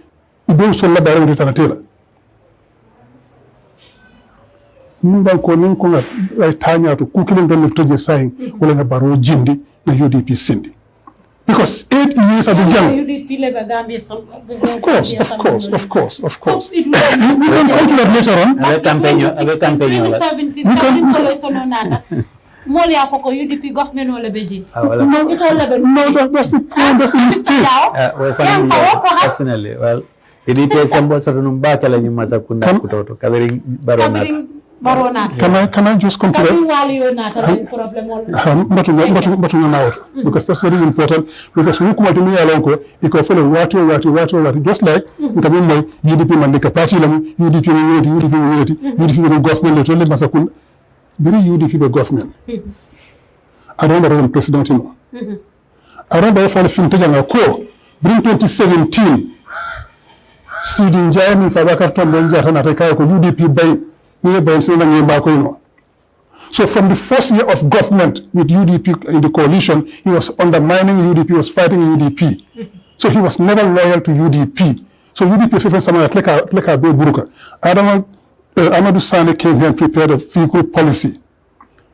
D: ibo so la bare de tanatela. Min banko nin ko na ay tanya to kukilin don leftoje saying wala nga baro jindi na UDP sindi. Because 8 years at the young. Of course. We can come to that later on.
B: More for UDP government or beji.
D: No, that's the point. That's the mistake.
C: Personally, well, it is some sort of back and you must have covering
D: Can I just come to that? Because that's very important. Because we come to me along, you can follow what, just like UDP Mandika Party, UDP Unity, UDP government, very UDP government. I don't know the president. I don't know if I'm bring 2017. Seeding Jaya Fabaka Tombonja and Ataka UDP by. So from the first year of government with UDP in the coalition, he was undermining UDP, was fighting UDP. So he was never loyal to UDP. So UDP favored someone like Abe Buruka. Amadou Sane came here and prepared a vehicle policy,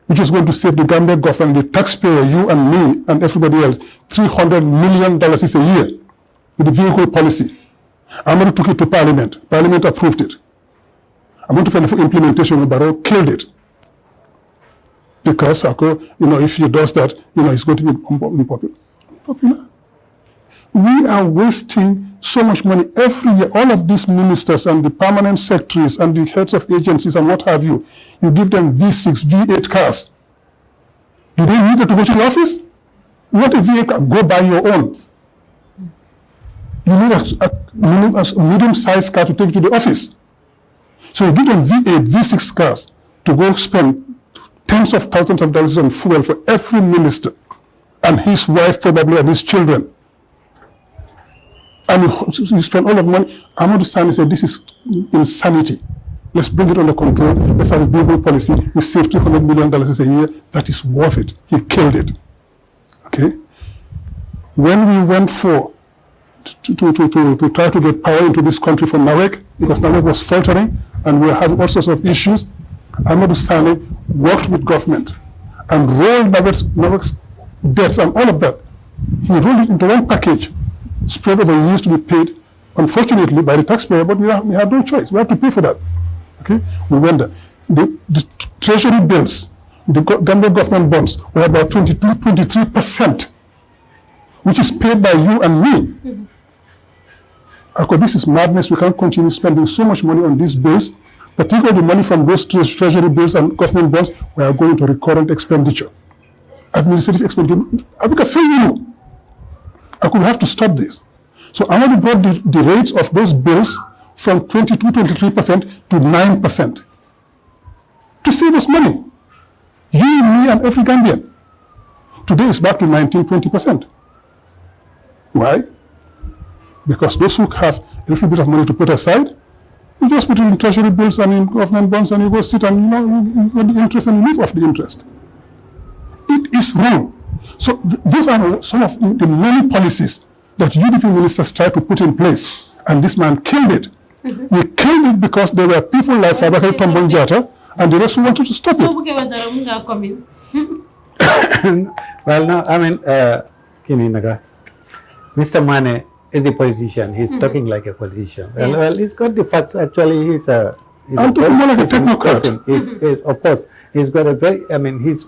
D: which is going to save the Gambia government, the taxpayer, you and me and everybody else, $300 million a year with the vehicle policy. Amadou took it to Parliament. Parliament approved it. I want to find for implementation, Barrow killed it. Because, if he does that, it's going to be unpopular. We are wasting so much money every year. All of these ministers and the permanent secretaries and the heads of agencies and what have you, you give them V6, V8 cars. Do they need to go to the office? You want a vehicle? Go buy your own. You need a medium-sized car to take you to the office. So you give them V8, V6 cars to go spend tens of thousands of dollars on fuel for every minister and his wife probably and his children. And you spend all of money. Amadou Sani said, this is insanity. Let's bring it under control. Let's have a vehicle policy. We save $200 million a year. That is worth it. He killed it. Okay? When we went to try to get power into this country from NAWEC, because NAWEC was faltering and we were having all sorts of issues, Amadou Sani worked with government and rolled NAWEC's debts and all of that. He rolled it into one package, spread over years to be paid, unfortunately, by the taxpayer, but we had no choice. We had to pay for that. Okay? We went there. The treasury bills, the Gambia government bonds were about 23%, which is paid by you and me. This is madness. We can't continue spending so much money on these bills, particularly the money from those treasury bills and government bonds. We are going to recurrent expenditure, administrative expenditure. I could have to stop this. So I want to brought the rates of those bills from 23% to 9% to save us money. You, me, and every Gambian. Today it's back to 19-20%. Why? Because those who have a little bit of money to put aside, you just put it in treasury bills and in government bonds and you go sit and you get the interest and you live off the interest. It is wrong. So these are some of the many policies that UDP ministers tried to put in place, and this man killed it. He killed it because there were people like Fabakary Tombong Jatta and the rest who wanted to stop it.
C: Well, no, I mean, Mr. Manneh is a politician. He's talking like a politician. Well, he's got the facts. Actually, he's a technocrat. Of course, he's got a very, he's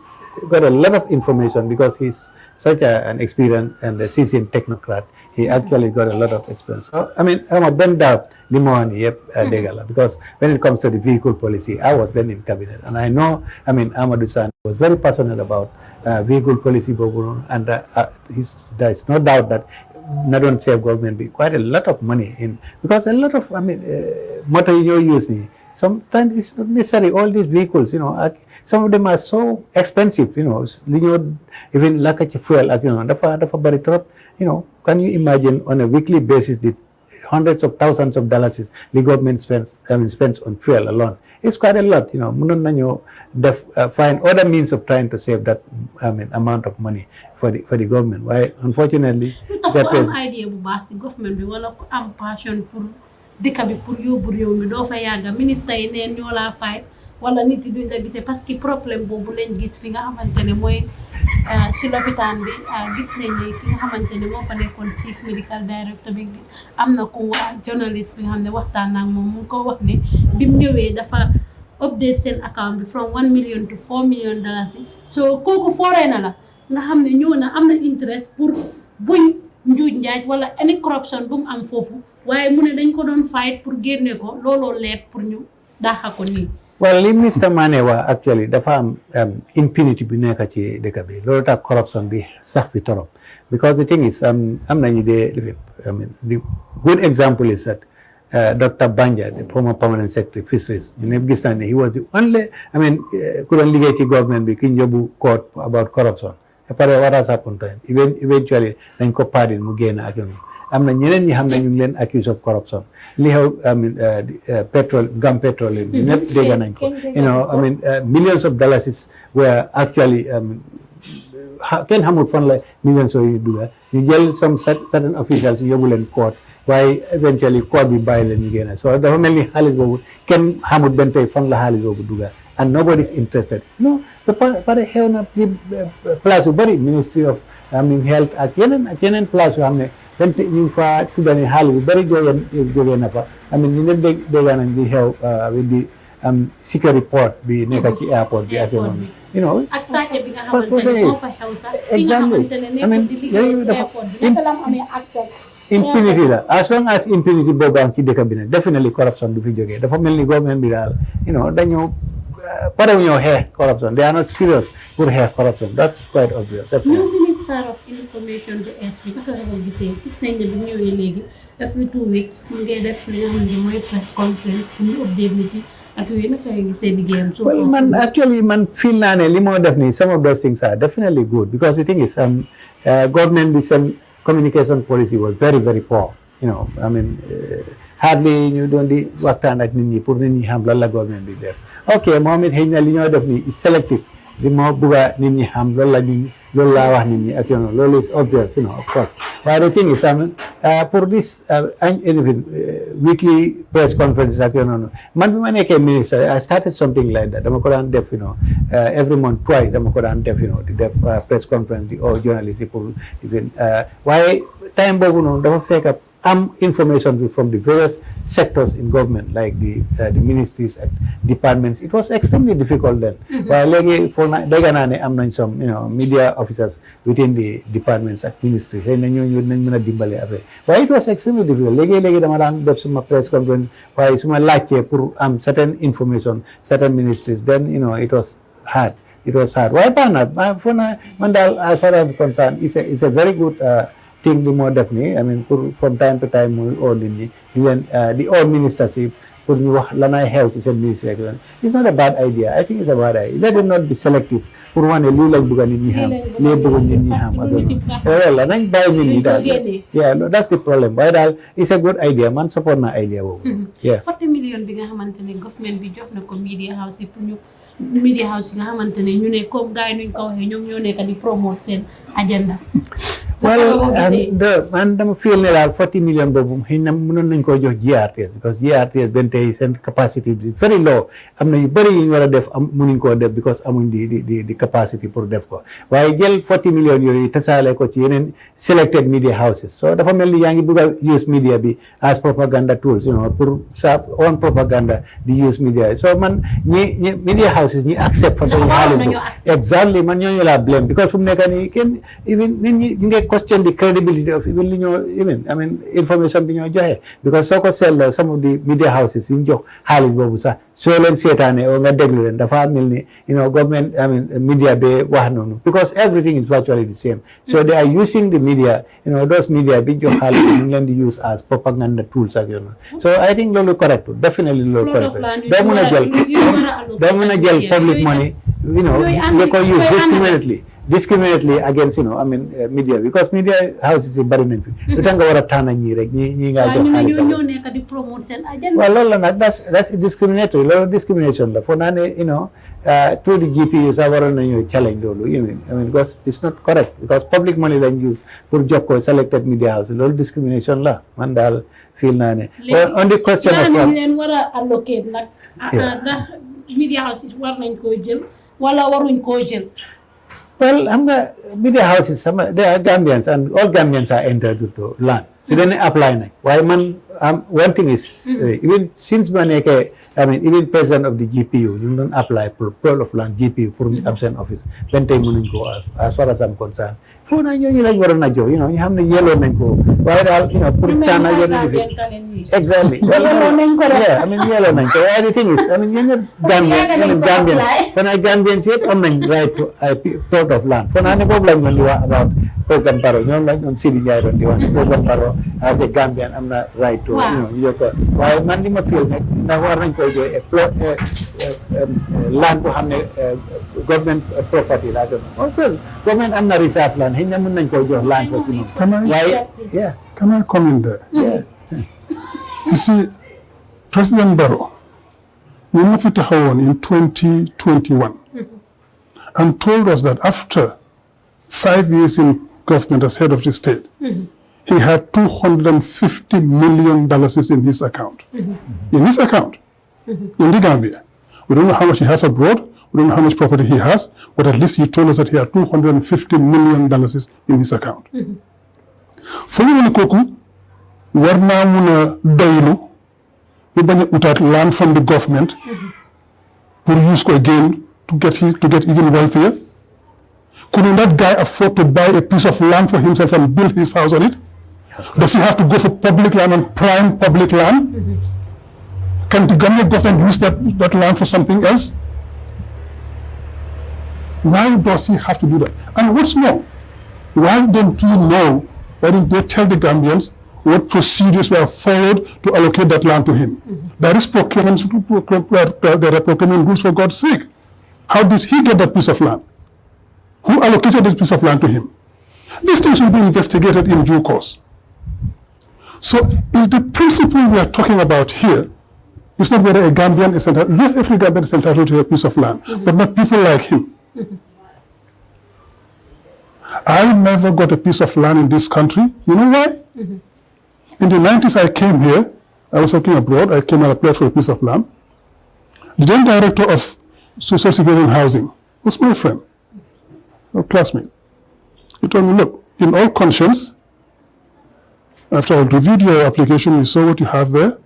C: got a lot of information because he's such an experienced and a seasoned technocrat. He actually got a lot of experience. I'm a bend out the money, because when it comes to the vehicle policy, I was then in cabinet. And I know, Amadou Sani was very passionate about vehicle policy, and there's no doubt that not only save government, but quite a lot of money in, because a lot of, motor you're using, sometimes it's not necessary, all these vehicles, some of them are so expensive, even like a fuel, can you imagine on a weekly basis the hundreds of thousands of dollars the government spends on fuel alone? It's quite a lot, find other means of trying to save that amount of money for the government. Why, unfortunately,
B: that is idea bu baax ci government bi wala ko am passion pour dëkk bi pour yóbbu réew mi doo fa yàgga ministre yi neen ñoo laa fay wala nit yi duñ la gisee parce que problème boobu lañ gis fi nga xamante ne mooy ci lopitaan bi gis nañ ne ki nga xamante ne moo fa nekkoon chief medical director bi am na ku journaliste bi nga xam ne waxtaan ak moom mu ko wax ne bi mu ñëwee dafa update seen account bi from 1 million to 4 million dollars so kooku fooree na la nga xam ne ñëw na am na interest pour buñ njuuj njaaj wala any corruption bu mu am foofu waaye mu ne dañ ko doon fight pour génne ko looloo leet pour ñu daaxa ko nii.
C: Well, li Mr. Manneh wa actually dafa am impunity bi nekk ci dëkk bi loolu tax corruption bi sax fi torop, because the thing is am nañu the good example is that Dr. Banja, the former permanent secretary fisheries, he was the only ku doon liggéey ci government bi ki ñu court about corruption. What has happened to him? Eventually, dañ ko pardon mu génn ak ñoom. Am na ñeneen ñi xam ne ñu ngi leen accused of corruption. Li xew petrol ñëpp dégg nañ ko. Millions of dollars were actually kenn xamul fan la millions yooyu dugga. ñu jël some certain officials yóbbu leen court waaye eventually court bi bàyyi leen ñu génn. So dafa mel ni xaalis boobu kenn xamul benn tey fan la xaalis boobu dugga. And nobody is interested. No, pare xew na place yu bari Ministry of Health ak yeneen place yoo xam ne dañ ñu fa tuddani xaalis bu bari jógee na fa ñu ne dégg nañ di xew with the security report bi nekk ci airport bi ak noonu
B: ak sàcc bi nga xamante ne moo fa xew sax yooyu dafa
C: impunity la as long as impunity boobu am ci dëkk bi ne definitely corruption du fi jógee dafa mel ni government bi daal dañoo parewuñoo xeex corruption. They are not serious pour xeex corruption. That's quite obvious.
B: New Minister of Information du es bi naka la ko gisee gis nañ ne bi ñëwee léegi every 2 weeks mu ngi def li nga xam ne mooy press conference pour ñu update nit yi ak yooyu naka la gisee liggéeyam.
C: Well, man feel naa ne li moo def nii some of those things are definitely good because the thing is government bi seen communication policy was very very poor. I mean hardly ñu doon di waxtaan ak nit ñi pour nit ñi xam lan la government bi def. Ok moom it xëy na li ñoo def nii is selective li moo bugga nit ñi xam loolu la nit ñi loolu laa wax nit ñi ak loolu is obvious of course waaye the thing is pour this weekly press conference ak man bi ma nekkee minister I started something like that dama ko daan def every month twice dama ko daan def di def press conference di journalist yi pour even waaye time boobu noonu dafa fekk information from the various sectors in government like the ministries and departments. It was extremely difficult then. While dégg naa ne am nañ some media officers within the departments and ministries xëy na ñooñu nañ mën a dimbale affaire waaye it was extremely difficult léegi dama daan def suma press conference waaye suma laajtee pour am certain information certain ministries then it was hard waaye baax na foo na man daal as far as concerned it's a very good thing li moo def nii I mean pour from time to time muy oo nit ñi di all ministers yi pour ñu wax lanay xew ci seen ministre ak it's not a bad idea I think it's a bad idea let them not be selective pour wane lii lañ bëgg nit ñi xam lii bëgg nit ñi xam ak wala nañ bàyyi nit ñi daal yeah that's the problem waaye daal it's a good idea man support na idea boobu yeah
B: 40 million bi nga xamante ne government bi jox na ko media house yi pour ñu media house yi nga xamante ne ñu ne comme gars yi nuñ ko waxee ñoom ñoo nekk di promote seen agenda.
C: Well, man dama feel ne daal 40 million boobu xëy na mënoon nañ koo jox GRTS because GRTS benn tey seen capacity bi very low am na yu bëri yu ñu war a def mënuñ koo def because amuñ di capacity pour def ko waaye jël 40 million yooyu tasaale ko ci yeneen selected media houses so dafa mel ni yaa ngi bëgg a use media bi as propaganda tools pour sa own propaganda di use media so man ñi media houses ñi accept façon xaalis boobu exactly man ñooñu laa blame because fu mu nekk nii kenn even nit ñi ñu ngi question the credibility of even li ñoo information bi ñoo joxe because soo ko seetloo some of the media houses yi ñu jox xaalis boobu sax soo leen seetaane o nga déglu leen dafa mel ni government media be wax noonu because everything is virtually the same so they are using the media those media bi jox xaalis ñu ngi leen di use as propaganda tools ak so I think loolu correct definitely loolu correct doo mën a jël public money nga ko use discriminately against media because media houses yi bari nañ fi lu tax nga war a tànn ñii rek ñi nga jox xaalis
B: ñoo nekk di promote seen agenda
C: waaw loolu la nag that's discriminatory loolu discrimination la foo naa ne through the GPU sax waroon nañu challenge loolu because it's not correct because public money lañ use pour jox ko selected media houses loolu discrimination la man daal feel naa ne on the question of
B: leen war a allocate nag ndax media houses war nañ koo jël wala waruñ koo jël.
C: Well, media houses, they are Gambians and all Gambians are entitled to land. So then apply now. Why man? One thing is even since even president of the GPU, you don't apply for plot of land GPU for absent office. When time go as far as I'm concerned. For now, you like what I do. You have the yellow mango. Why put Tana exactly. Well, yeah, yellow mango. The thing is, you're Gambian. For now, Gambians yet right to a plot of land. For now, no problem when you are about President Barrow. You like on City Gyron, President Barrow as a Gambian, I'm not right to why Mandi ma feel na war nañ koy joy land bu xam ne government property la doon because government am na reserve land xëy na mën nañ koy jox land foofu noonu
D: can I comment there you see President Barrow ñu ma fi taxawoon in 2021 and told us that after 5 years in government as head of the state he had $250 million in his account. In his account, in the Gambia. We don't know how much he has abroad. We don't know how much property he has. But at least he told us that he had $250 million in his account. Following Koku, warna muna doylu, we banya utat land from the government, for use ko again to get even wealthier. Couldn't that guy afford to buy a piece of land for himself and build his house on it? Does he have to go for public land and prime public land? Can the Gambia government use that land for something else? Why does he have to do that? And what's more, why don't we know, why didn't they tell the Gambians what procedures were followed to allocate that land to him? There is procurement, there are procurement rules, for God's sake. How did he get that piece of land? Who allocated that piece of land to him? These things will be investigated in due course. So is the principle we are talking about here, it's not whether a Gambian is entitled, yes, every Gambian is entitled to a piece of land, but not people like him. I never got a piece of land in this country. You know why? In the 90s, I came here. I was working abroad. I came and applied for a piece of land. The then director of Social Security and Housing was my friend, a classmate. He told me, look, in all conscience, after I reviewed your application, we saw what you have there.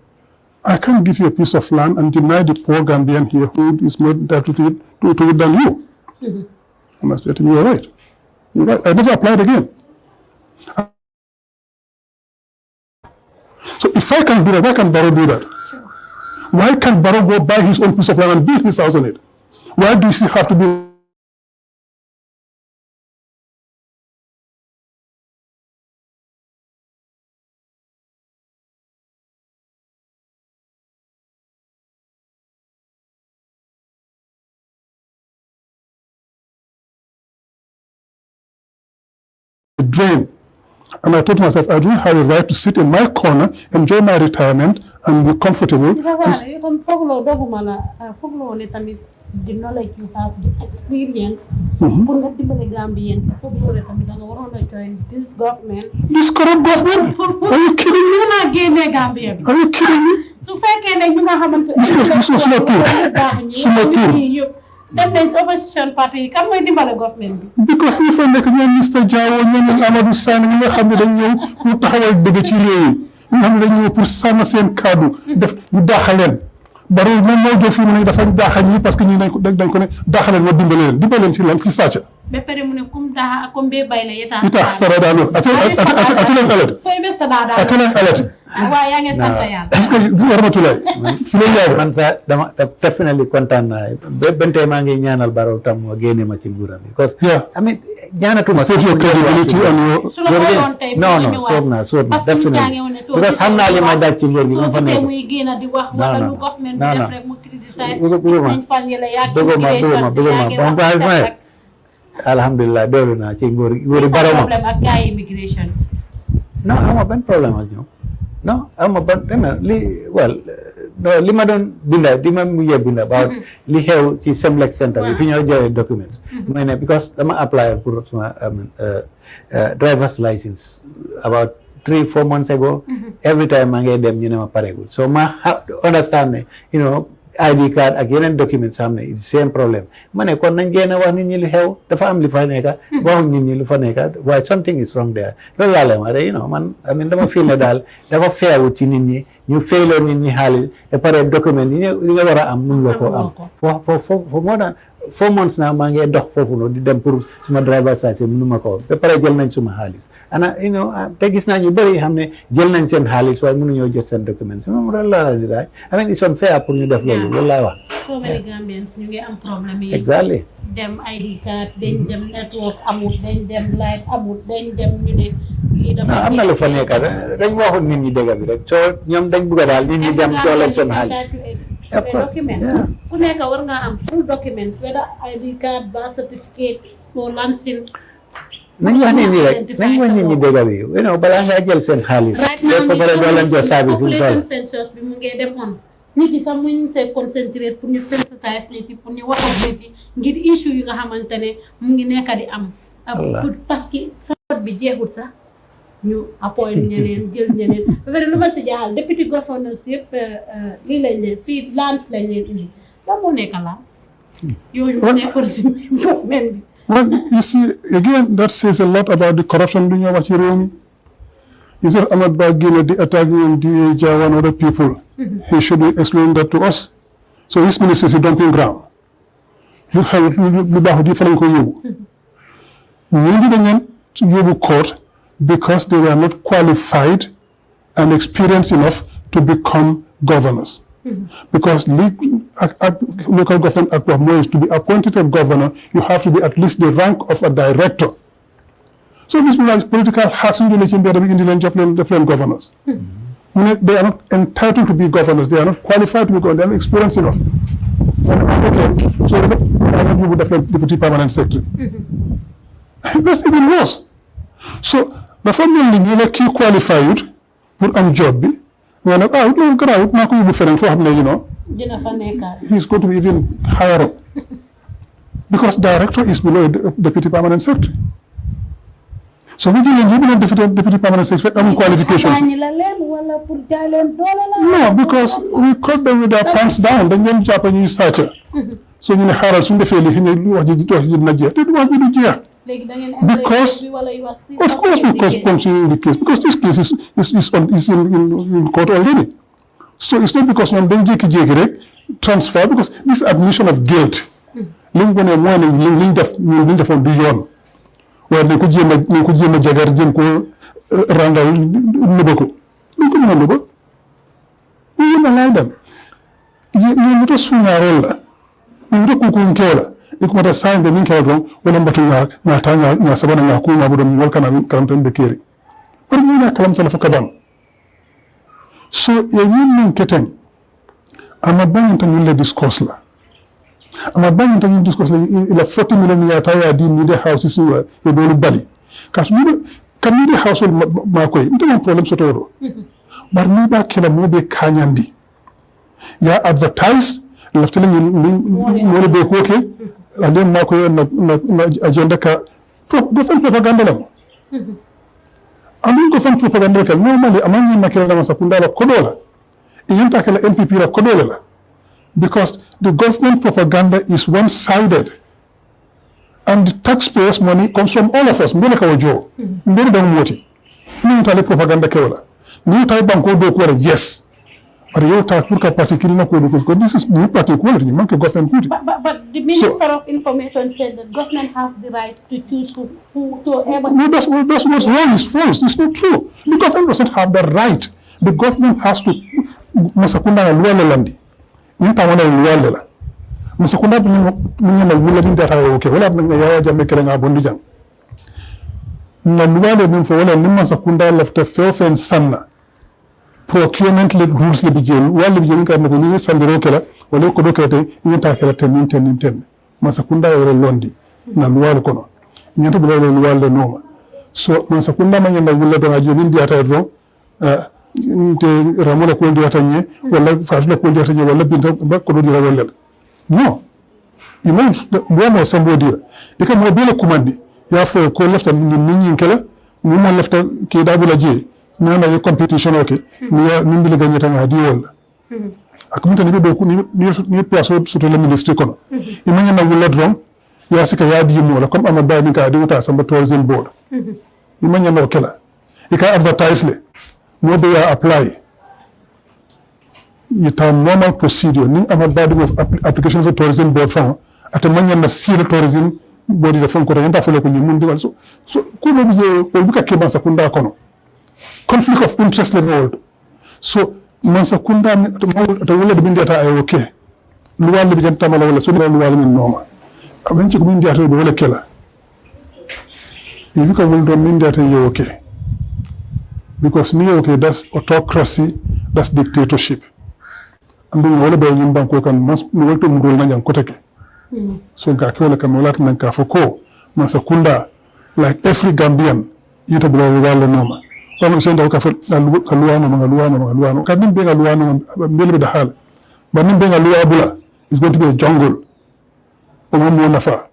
D: I can't give you a piece of land and deny the poor Gambian here who is more entitled to it than you. And I said to him, you're right. You're right. I never applied again. So if I can do that, why can't Barrow do that? Why can't Barrow go buy his own piece of land and build his house on it? Why does he have to be drain? And I told myself, I don't have a right to sit in my corner, enjoy my retirement, and be comfortable.
B: The knowledge you have, the experience, this government.
D: This corrupt government? Are you kidding me? Are you kidding me?
B: So this
D: was not true.
B: Then there's opposition party. Come with the government.
D: Because if I make Mr. Jawo, Amadou Sane, you have the new who tahawal de Chile, you have the new pour sama sen kadu, you dakhalen. Barou no mo jofi mo dafa dakhal parce que ñu dañ ko ne dakhalen mo dimbalen ci lan ci sacca.
B: Be pare mu ne kum da ko be bayla yeta.
D: Ita sarada lo. Atulen alat.
B: Fay be sadada.
D: Atulen alat.
B: Wa ya ngeen sante yalla.
D: Est-ce que vous rahmatullah.
C: Man sa dama definitely content na. Bente ma ngi ñaanal Barrow tam mo gene ma ci nguuram because I mean ñaanatuma
D: save your credibility and your
C: no definitely because xam naa li ma daj ci nguur gi mo fa nekk
B: muy gëna di wax wala lu government bi def rek mu criticize
C: sëñ
B: fan yela yak
C: bëgguma alhamdulillah doolu naa ci nguur Barrow ma
B: problème ak gaay immigration
C: non ama ben problème ak ñoom non ama ban li ma doon binda di ma mujjee binda about li xew ci Semlex Center bi fi ñoo joxe documents mooy ne because dama apply pour suma driver's license about 3-4 months ago every time ma ngay dem ñu ne ma paregul so ma understand ne ID card ak yeneen documents xam ne it's same problème ma ne kon nañ génn wax nit ñi lu xew dafa am li fa nekka waxuñ nit ñi lu fa nekka waaye something is wrong there loolu laa leen wax rek man dama feel ne daal dafa feewut ci nit ñi ñu feyloo nit ñi xaalis te pare document yi nga war a am mun loo ko am fo moo daan 4 months naa maa ngi dox foofu noonu di dem pour suma driver's license mënu ma ko ba pare jël nañ suma xaalis ana te gis naa ñu bëri xam ne jël nañ seen xaalis waaye mënuñoo jot seen documents moom loolu laa di laaj it's unfair pour ñu def loolu loolu laay wax.
B: so many Gambians ñu ngi am problème yi.
C: exactly.
B: dem ID card dañ dem network amul dañ dem light amul dañ dem ñu ne.
C: am na lu fa nekk dañ waxul nit ñi dégg bi rek soo ñoom dañ bëgg daal nit ñi dem jox leen seen xaalis.
B: of course ku nekk war nga am full documents whether ID card birth certificate or lancing.
C: nañ wax nit ñi rek nañ wax nit ñi dégg bi balaa ngaa jël seen xaalis. ba pare doo leen jox service bi
B: population census bi mu ngi dem on nit yi sax muñ see concentré pour ñu sensitiser nit yi pour ñu wax ak nit yi ngir issue yi nga xamante ne mu ngi nekk di am. parce que vote bi jeexul sax ñu appoint ñeneen jël ñeneen ba pare lu ma si jaaxal député gouverneurs yëpp lii lañ leen fii lands lañ leen indi lan moo nekk la yooyu mu nekkoon si government bi.
D: Well, you see, again, that says a lot about the corruption in your Wachironi. Is it Ahmad Bagina, the attacking D.A Jawo and other people? He should explain that to us. So his minister is a dumping ground. You have to different you court because they were not qualified and experienced enough to become governors. Because local government act is to be appointed a governor, you have to be at least the rank of a director. So this means political hacks in the different governors. They are not entitled to be governors, they are not qualified to be governors, they are not experienced enough. So you would have deputy permanent secretary. That's even worse. So the family you key qualified put on job. We're like, he's going to be even higher up. Because director is below deputy permanent secretary. So we didn't deputy permanent secretary qualifications. No, because we cut them with their pants down, then you Japanese searcher. So you Harald soon the failure, because of course because continuing the case, because this case is in court already. So it's not because you're being transfer, because this admission of guilt link when link the foundation where they could jagar jim ko randal nubako link no nubo you allow them you not sunya rolla you ko ko nkela ikumata sign the link wrong wala mbatu na tanya na sabana na kuma budon wal kana karamtan be keri par ñu na kalam tala fakadam so ye ñin keten ama bañ tan ñu le discourse la ama bañ tan ñu discourse la ila 40 million ya taya di ni de houses yo do bali kat ñu kam ni de house ma koy ntam problème so toro bar ni ba kala mo be kanyandi ya advertise laftale mo be ko ke and ma ko na agenda ka different propaganda la amun ko fan propaganda ka normally amani makira na masakunda la kodola iyenta kala MPP la kodola la because the government propaganda is one-sided and the taxpayers money comes from all of us mbele ka wajo mbele dang moti ni tale propaganda kewola ni tay banko do ko yes but you talk about particular because this is new particular you make government
B: but the Minister of Information said that government have the right to choose whosoever.
D: No, that's what's wrong. It's false. It's not true. The government doesn't have the right. The government has to masakunda na luwa landi. Inta wana luwa lela. Masakunda mwenye na luwa lindi ata yoke. Wala na yaya jame kere nga bondi jang. Na luwa le mfo wala ni masakunda lafte feofen sana. Procurement rules le bijel wala bijel ka ko ni sandiro kala wala ko do kala yenta kala ten masakunda wala londi na luwa ko no nyanta bu luwa le noma so masakunda manyanda wulla da joni ndi ata ro te ramola ko ndi ata nye wala fasla ko ndi ata nye wala binta ba ko do dira wala no imam mo sambo dira e ka mo bele commande ya fo ko lefta ni kala mo lefta ke dabula je nana ye competition okay ni mbili ganyeta ngadi wala akumta ni be ko ni place surtout le ministre kono imanya na wala dron ya sika ya di mo la comme amaba ni ka di uta samba tourism board imanya na okela e ka advertise le mo be ya apply ita normal procedure ni amaba di application for tourism board fa ata manya na sile tourism board da fon ko yanta fole ko ni mun di wal so ko no bi ko bi ka ke bansa kunda kono conflict of interest level so masakunda to wala de bindata ay okay luwal bi janta mala wala so luwal min noma abenci ko bindata do wala kela if you can do bindata you okay because ni okay that's autocracy, that's dictatorship andu wala be yim banko kan mas no walto mu dol na jang ko take so ga ko wala kan wala tan ka foko masakunda like every Gambian yita bi wala noma Kalau saya dah kafir luano kadin benga luano mbele da hal banim benga luwa bula is going to be a jungle omo nafa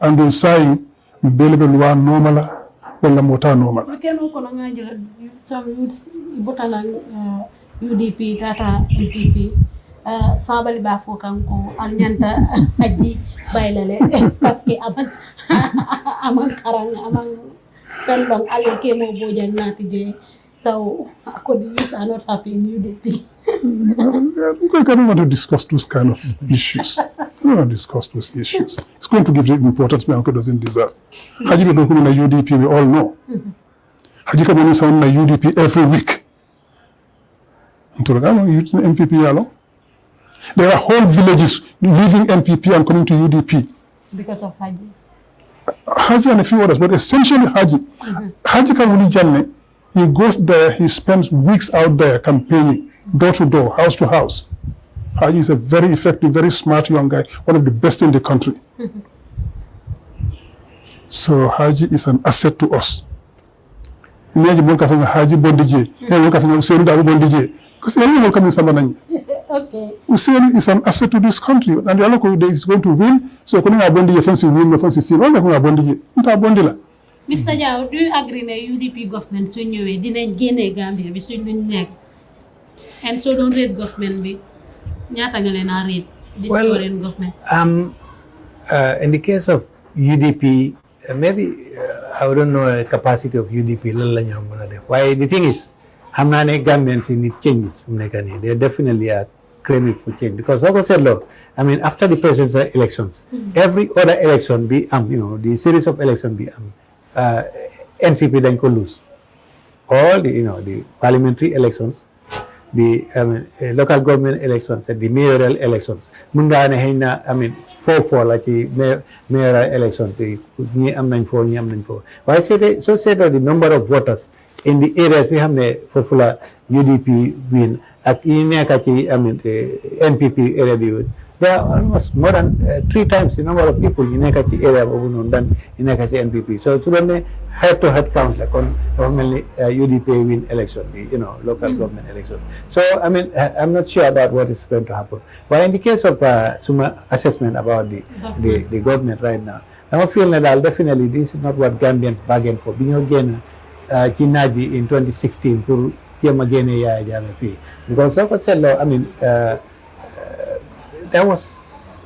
D: and the saying mbele be luwa normala wala mota normal
B: kenu ko nga jël some youths botana UDP tata MPP sabali ba fo kanko al nyanta aji baylale parce que aman karang aman Long alle came over and so Codis are not happy in UDP.
D: I don't want to discuss those kind of issues. I don't want to discuss those issues. It's going to give it importance my uncle doesn't deserve. Haji do na UDP, we all know. Haji ka boni sound na UDP every week. Ntolagamo MPP yalo. There are whole villages leaving NPP and coming to UDP.
B: Because of Haji.
D: Haji and a few others, but essentially Haji. Haji Kawuni Janne, he goes there, he spends weeks out there campaigning, door to door, house to house. Haji is a very effective, very smart young guy, one of the best in the country. So Haji is an asset to us. Haji Bondije, because everyone will come in Samanani.
B: Okay.
D: Hussein is an asset to this country, and the other is going to win. So, when you abondi offensive win, offensive see, what are abondi?
B: Mr. Jawo, do you agree that UDP government to new didn't gain Gambia, between neck, and so don't read government be Nyata read this foreign government?
C: In the case of UDP, maybe I don't know the capacity of UDP. Why the thing is, Hamnane Gambians need changes from Nekani. They definitely are craving for change because, like I said, look, I mean, after the presidential elections, every other election be the series of elections be NCP then could lose all the the parliamentary elections, the local government elections, and the mayoral elections. Mundane hena, I mean, 4-4 like the mayoral elections. Ni am 9-4, ni am 9-4. Why say so? Say that the number of voters in the areas we have the popular UDP win at NPP area view, there are almost more than 3 times the number of people in Nekachi area than in Nekachi NPP. So to them head-to-head count like on UDP win election, local government election. So I mean I'm not sure about what is going to happen. But in the case of Suma assessment about the government right now, I feel that definitely this is not what Gambians bargained for. Being again Kinaji in 2016 pour Kiamagene Yaya Jammeh fee. Because like I said, I mean, there was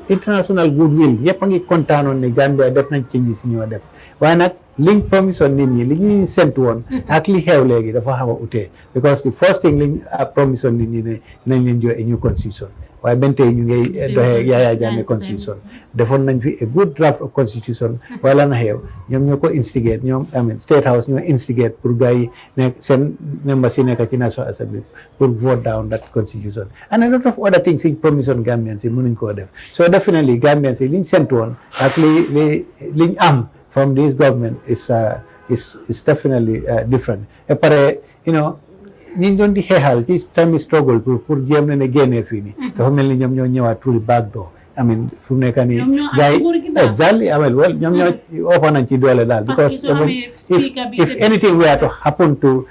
C: international goodwill. Yepangi kontaan on the Gambia def nañ changes in your def. Why not link promise on nit ñi li ñu sent woon ak li xew léegi dafa xaw a utee because the first thing liñ promise on nit ñi ne nañ leen jox a new constitution. waaye benn tey ñu ngay doxee Yaya Jammeh constitution defoon nañ fi a good draft of constitution waaye la na xew ñoom ñoo ko instigate ñoom State House ñoo instigate pour gars yi nekk seen members yi nekk ci National Assembly pour vote down that constitution and a lot of other things yi promise on Gambians yi mënuñ koo def so definitely Gambians yi liñ sent woon ak liñ am from this government is definitely different et pare ñi doon di xeexal ci tamit struggle pour jéem leen a génnee fii nii dafa mel ni ñoom ñoo ñëwaat through the back door I mean fu mu nekk nii gars yi exactly ñoom ñoo ëppa nañ ci doole daal because if anything were to happen to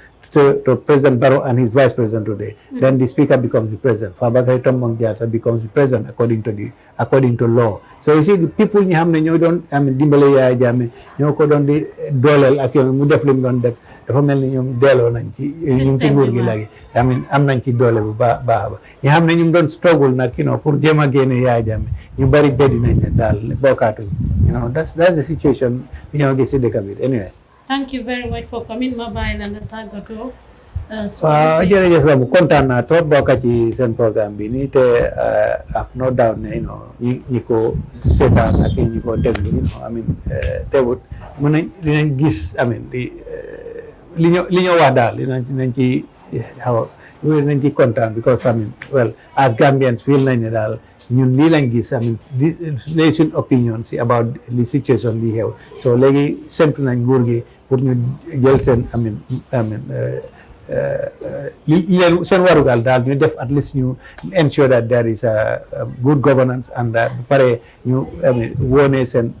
C: President Barrow and his vice president today then the speaker becomes the president Fabakary Tombong Jatta becomes the president according to law so you see the people ñi xam ne ñoo doon dimbale Yaya Jammeh ñoo ko doon di dooleel ak yow mu def li mu doon def dafa mel ni ñoom delloo nañ ci ñu ci nguur gi léegi am nañ ci doole bu baax ba ñi xam ne ñu doon struggle nag pour jéem a génne Yaya Jammeh ñu bari beddi nañ ne daal bokkaatuñ that's the situation bi ñoo gis si dëkk bi anyway.
B: Thank you very much for coming ma bàyyi la nga tàggatoo.
C: waaw jërëjëf Ramou kontaan naa trop bokk ci seen programme bi nii te have no doubt ne ñi ko seetaan ak ñi ko déglu teewut mën nañ dinañ gis li ñoo wax daal dinañ ci dinañ ci kontaan because as Gambians feel nañ ne daal ñun lii lañ gis lay suñ opinion si about the situation bi xew so léegi sentu nañ nguur gi pour ñu jël seen seen warugal daal ñu def at least ñu ensure that there is a good governance and pare ñu wone seen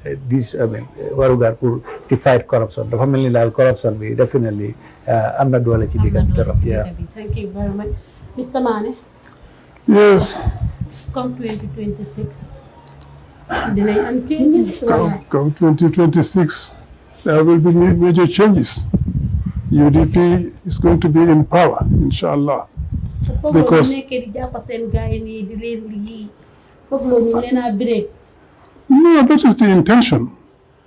C: warugal pour to fight corruption dafa mel ni daal corruption bi definitely am na doole ci digga bi trop
B: thank you very much Mr. Manneh.
D: Yes.
B: Come 2026 dinañ am changes
D: come 2026 there will be major changes. UDP is going to be in power, inshallah. Because no, that is the intention.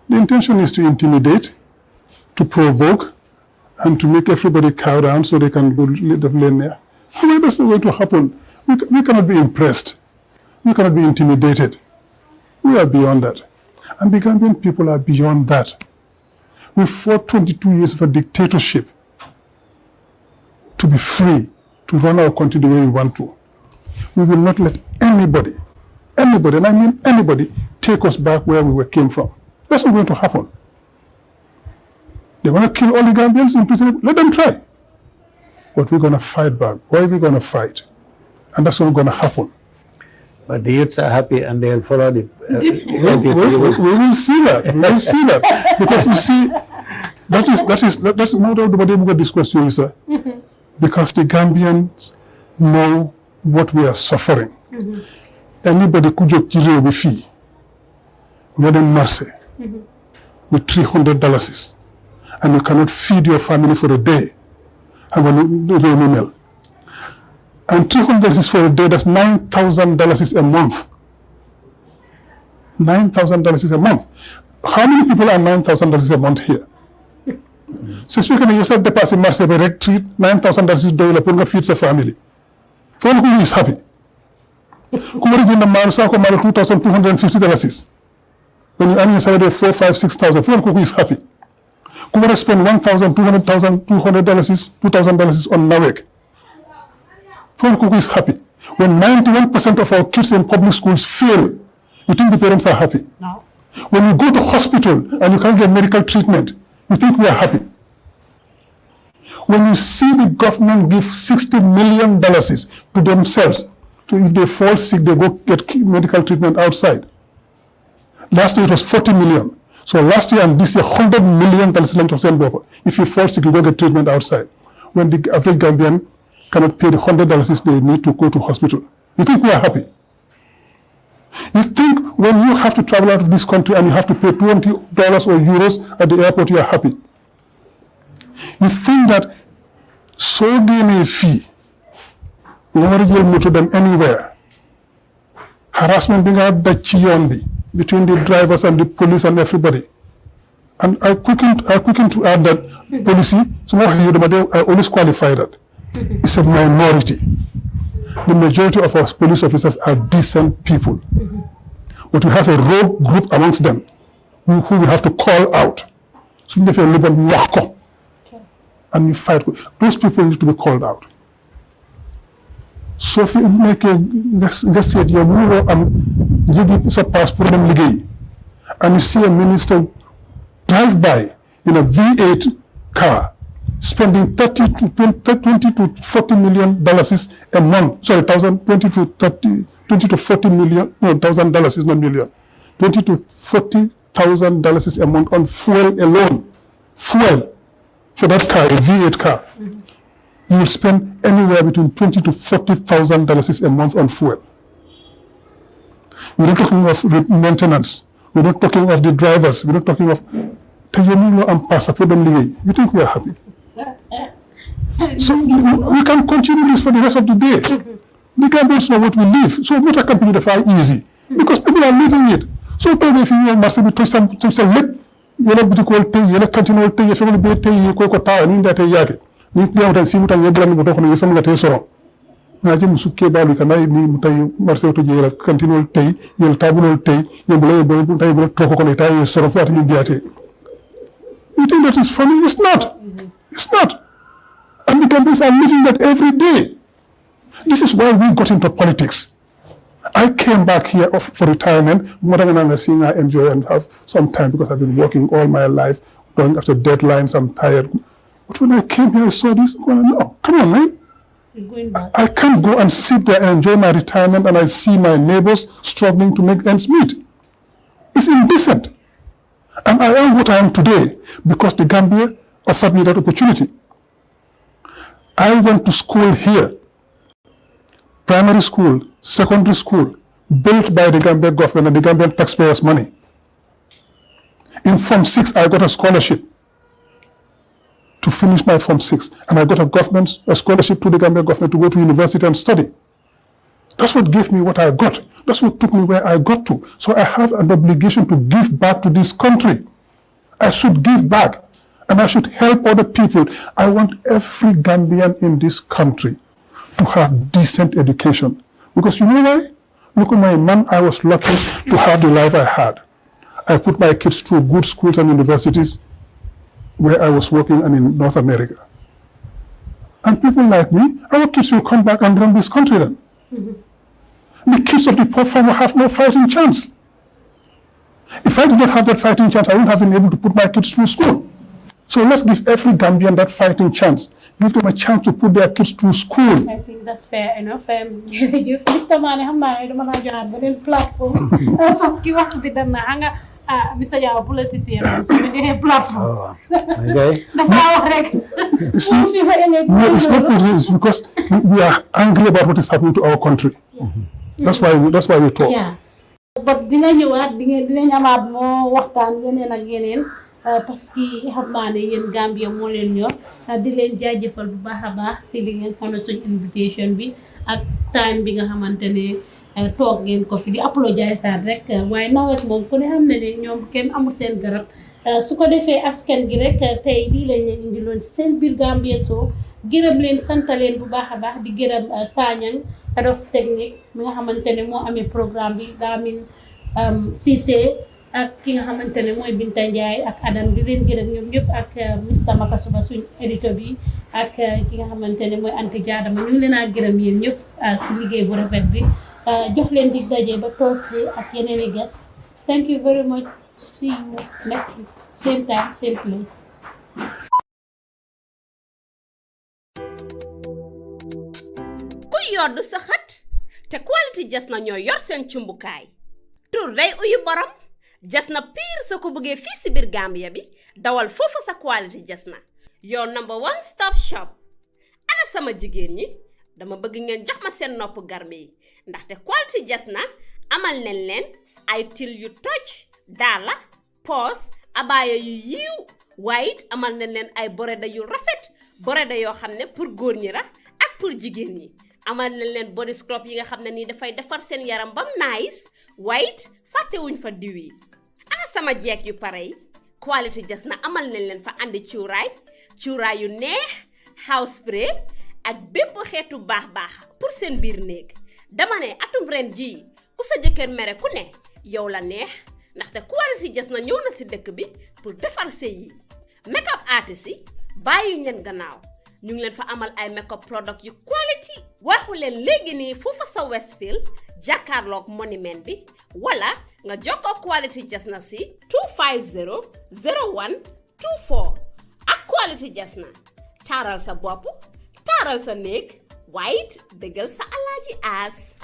D: The intention is to intimidate, to provoke, and to make everybody cow down so they can go live there. However, that's not going to happen. We cannot be impressed. We cannot be intimidated. We are beyond that. And the Gambian people are beyond that. We fought 22 years of a dictatorship to be free, to run our country the way we want to. we will not let anybody, and I mean anybody, take us back where we came from. That's not going to happen. They want to kill all the Gambians in prison. Let them try. But we're going to fight back. Why are we going to fight? And that's not going to happen.
C: But the youths are happy and they'll follow the...
D: We will see that. We will see that. Because you see, that's not everybody will discuss you, sir. Because the Gambians know what we are suffering. Anybody could just kill a fee. Let them mercy with $300. And you cannot feed your family for a day. And $300 for a day, that's $9,000 a month. $9,000 a month. How many people are $9,000 a month here? Since we can yourself deposit mass every $9,000 dollar pour feed the family. For who is happy? Who are in the man so $2,250? When you earn your salary of $4,000, $5,000, $6,000, who is happy? Who want to spend $1,000, $200,000, $2,000 on NAWEC? Who is happy? When 91% of our kids in public schools fail, you think the parents are happy?
B: No.
D: When you go to hospital and you can't get medical treatment, you think we are happy? When you see the government give $60 million to themselves, to if they fall sick, they go get medical treatment outside. Last year it was 40 million. So last year and this year, $100 million. If you fall sick, you go get treatment outside. When the average Gambian cannot pay the $100 they need to go to hospital, you think we are happy? You think when you have to travel out of this country and you have to pay $20 or euros at the airport, you are happy? You think that so gain a fee, we want to motor them anywhere. Harassment being out between the drivers and the police and everybody. And I quicken to add that policy, I always qualify that. It's a minority. The majority of our police officers are decent people. But we have a rogue group amongst them who we have to call out. So if you live on Wako and you fight, those people need to be called out. So if you make let's say you give a passport and you see a minister drive by in a V8 car, spending $20 to $40 million a month. Sorry, $20 to $40 million. No, $1,000 is not million. $20 to $40,000 a month on fuel alone. Fuel for that car, a V8 car. You will spend anywhere between $20,000 to $40,000 a month on fuel. We're not talking of maintenance. We're not talking of the drivers. We're not talking of you think we are happy? So we can continue this for the rest of the day. We can also know what we live. So not a company that are easy because people are living it. So if you must be to some lip, you know, to call pay, you know, continue pay, if you will be pay, you go to town in that yard. You can see what I'm able to do. Some of the so. Najim Suke Balu can I be Marcel to Jera, continual pay, you'll tabulal pay, you'll be able to trocolate, sort of what you get. You think that is funny? It's not. It's not. And the Gambians are living that every day. This is why we got into politics. I came back here for retirement. More than I'm seeing I enjoy and have some time because I've been working all my life, going after deadlines. I'm tired. But when I came here, I saw this. I'm going, no, come on, man.
B: You're going back.
D: I can't go and sit there and enjoy my retirement and I see my neighbors struggling to make ends meet. It's indecent. And I am what I am today because the Gambia offered me that opportunity. I went to school here, primary school, secondary school, built by the Gambia government and the Gambian taxpayers' money. In Form 6, I got a scholarship to finish my Form 6, and I got a scholarship to the Gambia government to go to university and study. That's what gave me what I got. That's what took me where I got to. So I have an obligation to give back to this country. I should give back, and I should help other people. I want every Gambian in this country to have decent education. Because you know why? Look at my man, I was lucky to have the life I had. I put my kids through good schools and universities where I was working and in North America. And people like me, our kids will come back and run this country then. the kids of the poor farmer have no fighting chance. If I did not have that fighting chance, I wouldn't have been able to put my kids through school. So let's give every Gambian that fighting chance. Give them a chance to put their kids through school.
B: I think that's fair enough. Jërëjëf Mr. Manneh xam naa ne dama laa joxaat beneen platform parce que waxtu bi dem na xam nga Mr. Jawo politicien la su ma joxee platform. Dafa wax rek.
D: No, it's not politics. It's because we are angry about what is happening to our country. That's why we talk.
B: Yeah. But dina ñëwaat dinañ amaat moo waxtaan yeneen ak yeneen parce que xam naa ne yéen Gambia moo leen ñor di leen jaajëfal bu baax a baax si li ngeen xool suñ invitation bi ak time bi nga xamante ne toog ngeen ko fi di apologize rek waaye nawet moom ku ne xam ne ne ñoom kenn amul seen garab su ko defee askan gi rek tey lii lañ leen indiloon si seen biir Gambia Show gërëm leen sant leen bu baax a baax di gërëm Sanyang head of technique mi nga xamante ne moo amee programme bi Lamin Cissé ak ki nga xamante ne mooy Binta Ndiaye ak Adam di leen gërëm ñoom ñëpp ak Mr Makasuba suñ éditeur bi ak ki nga xamante ne mooy Anti Jaadama ñu ngi leen a gërëm yéen ñëpp si liggéey bu rafet bi jox leen dig daje ba Thursday ak yeneen i guests. Thank you very much. See you next week. Same time, same place.
A: ku yoddu sa xët te quality jas na ñoo yor seen cumbukaay tur day uyu borom jas na pire soo ko bëggee fii si biir Gambia bi dawal foofu sa quality jas na your number one stop shop. Ana sama jigéen ñi dama bëgg ngeen jox ma seen nopp garme yi ndaxte quality jas na amal nañ leen ay til yu toj daala poos abaaya yu yiiw waaye it amal nañ leen ay boreda yu rafet boreda yoo xam ne pour góor ñi la ak pour jigéen ñi amal nañ leen body scrub yi nga xam ne nii dafay defar seen yaram bam nice waaye it fàttewuñ fa diw yi. Ana sama jeeg yu pare yi quality jas na amal nañ leen fa andi cuuraay yu neex house spray ak bépp xeetu baax pour seen biir néeg dama ne atum ren jii ku sa jëkkër mere ku ne yow la neex ndaxte quality jas na ñëw na si dëkk bi pour defar sëy yi. Makeup artist yi bàyyi leen gannaaw ñu ngi leen fa amal ay makeup product yu quality waxu leen léegi nii foofa sa Westfield jàkkaarloog monument bi wala nga jokkoo quality jas na si 250 01 24 ak quality jas na taaral sa bopp taaral sa néeg waaye it bégal sa alaaji aas.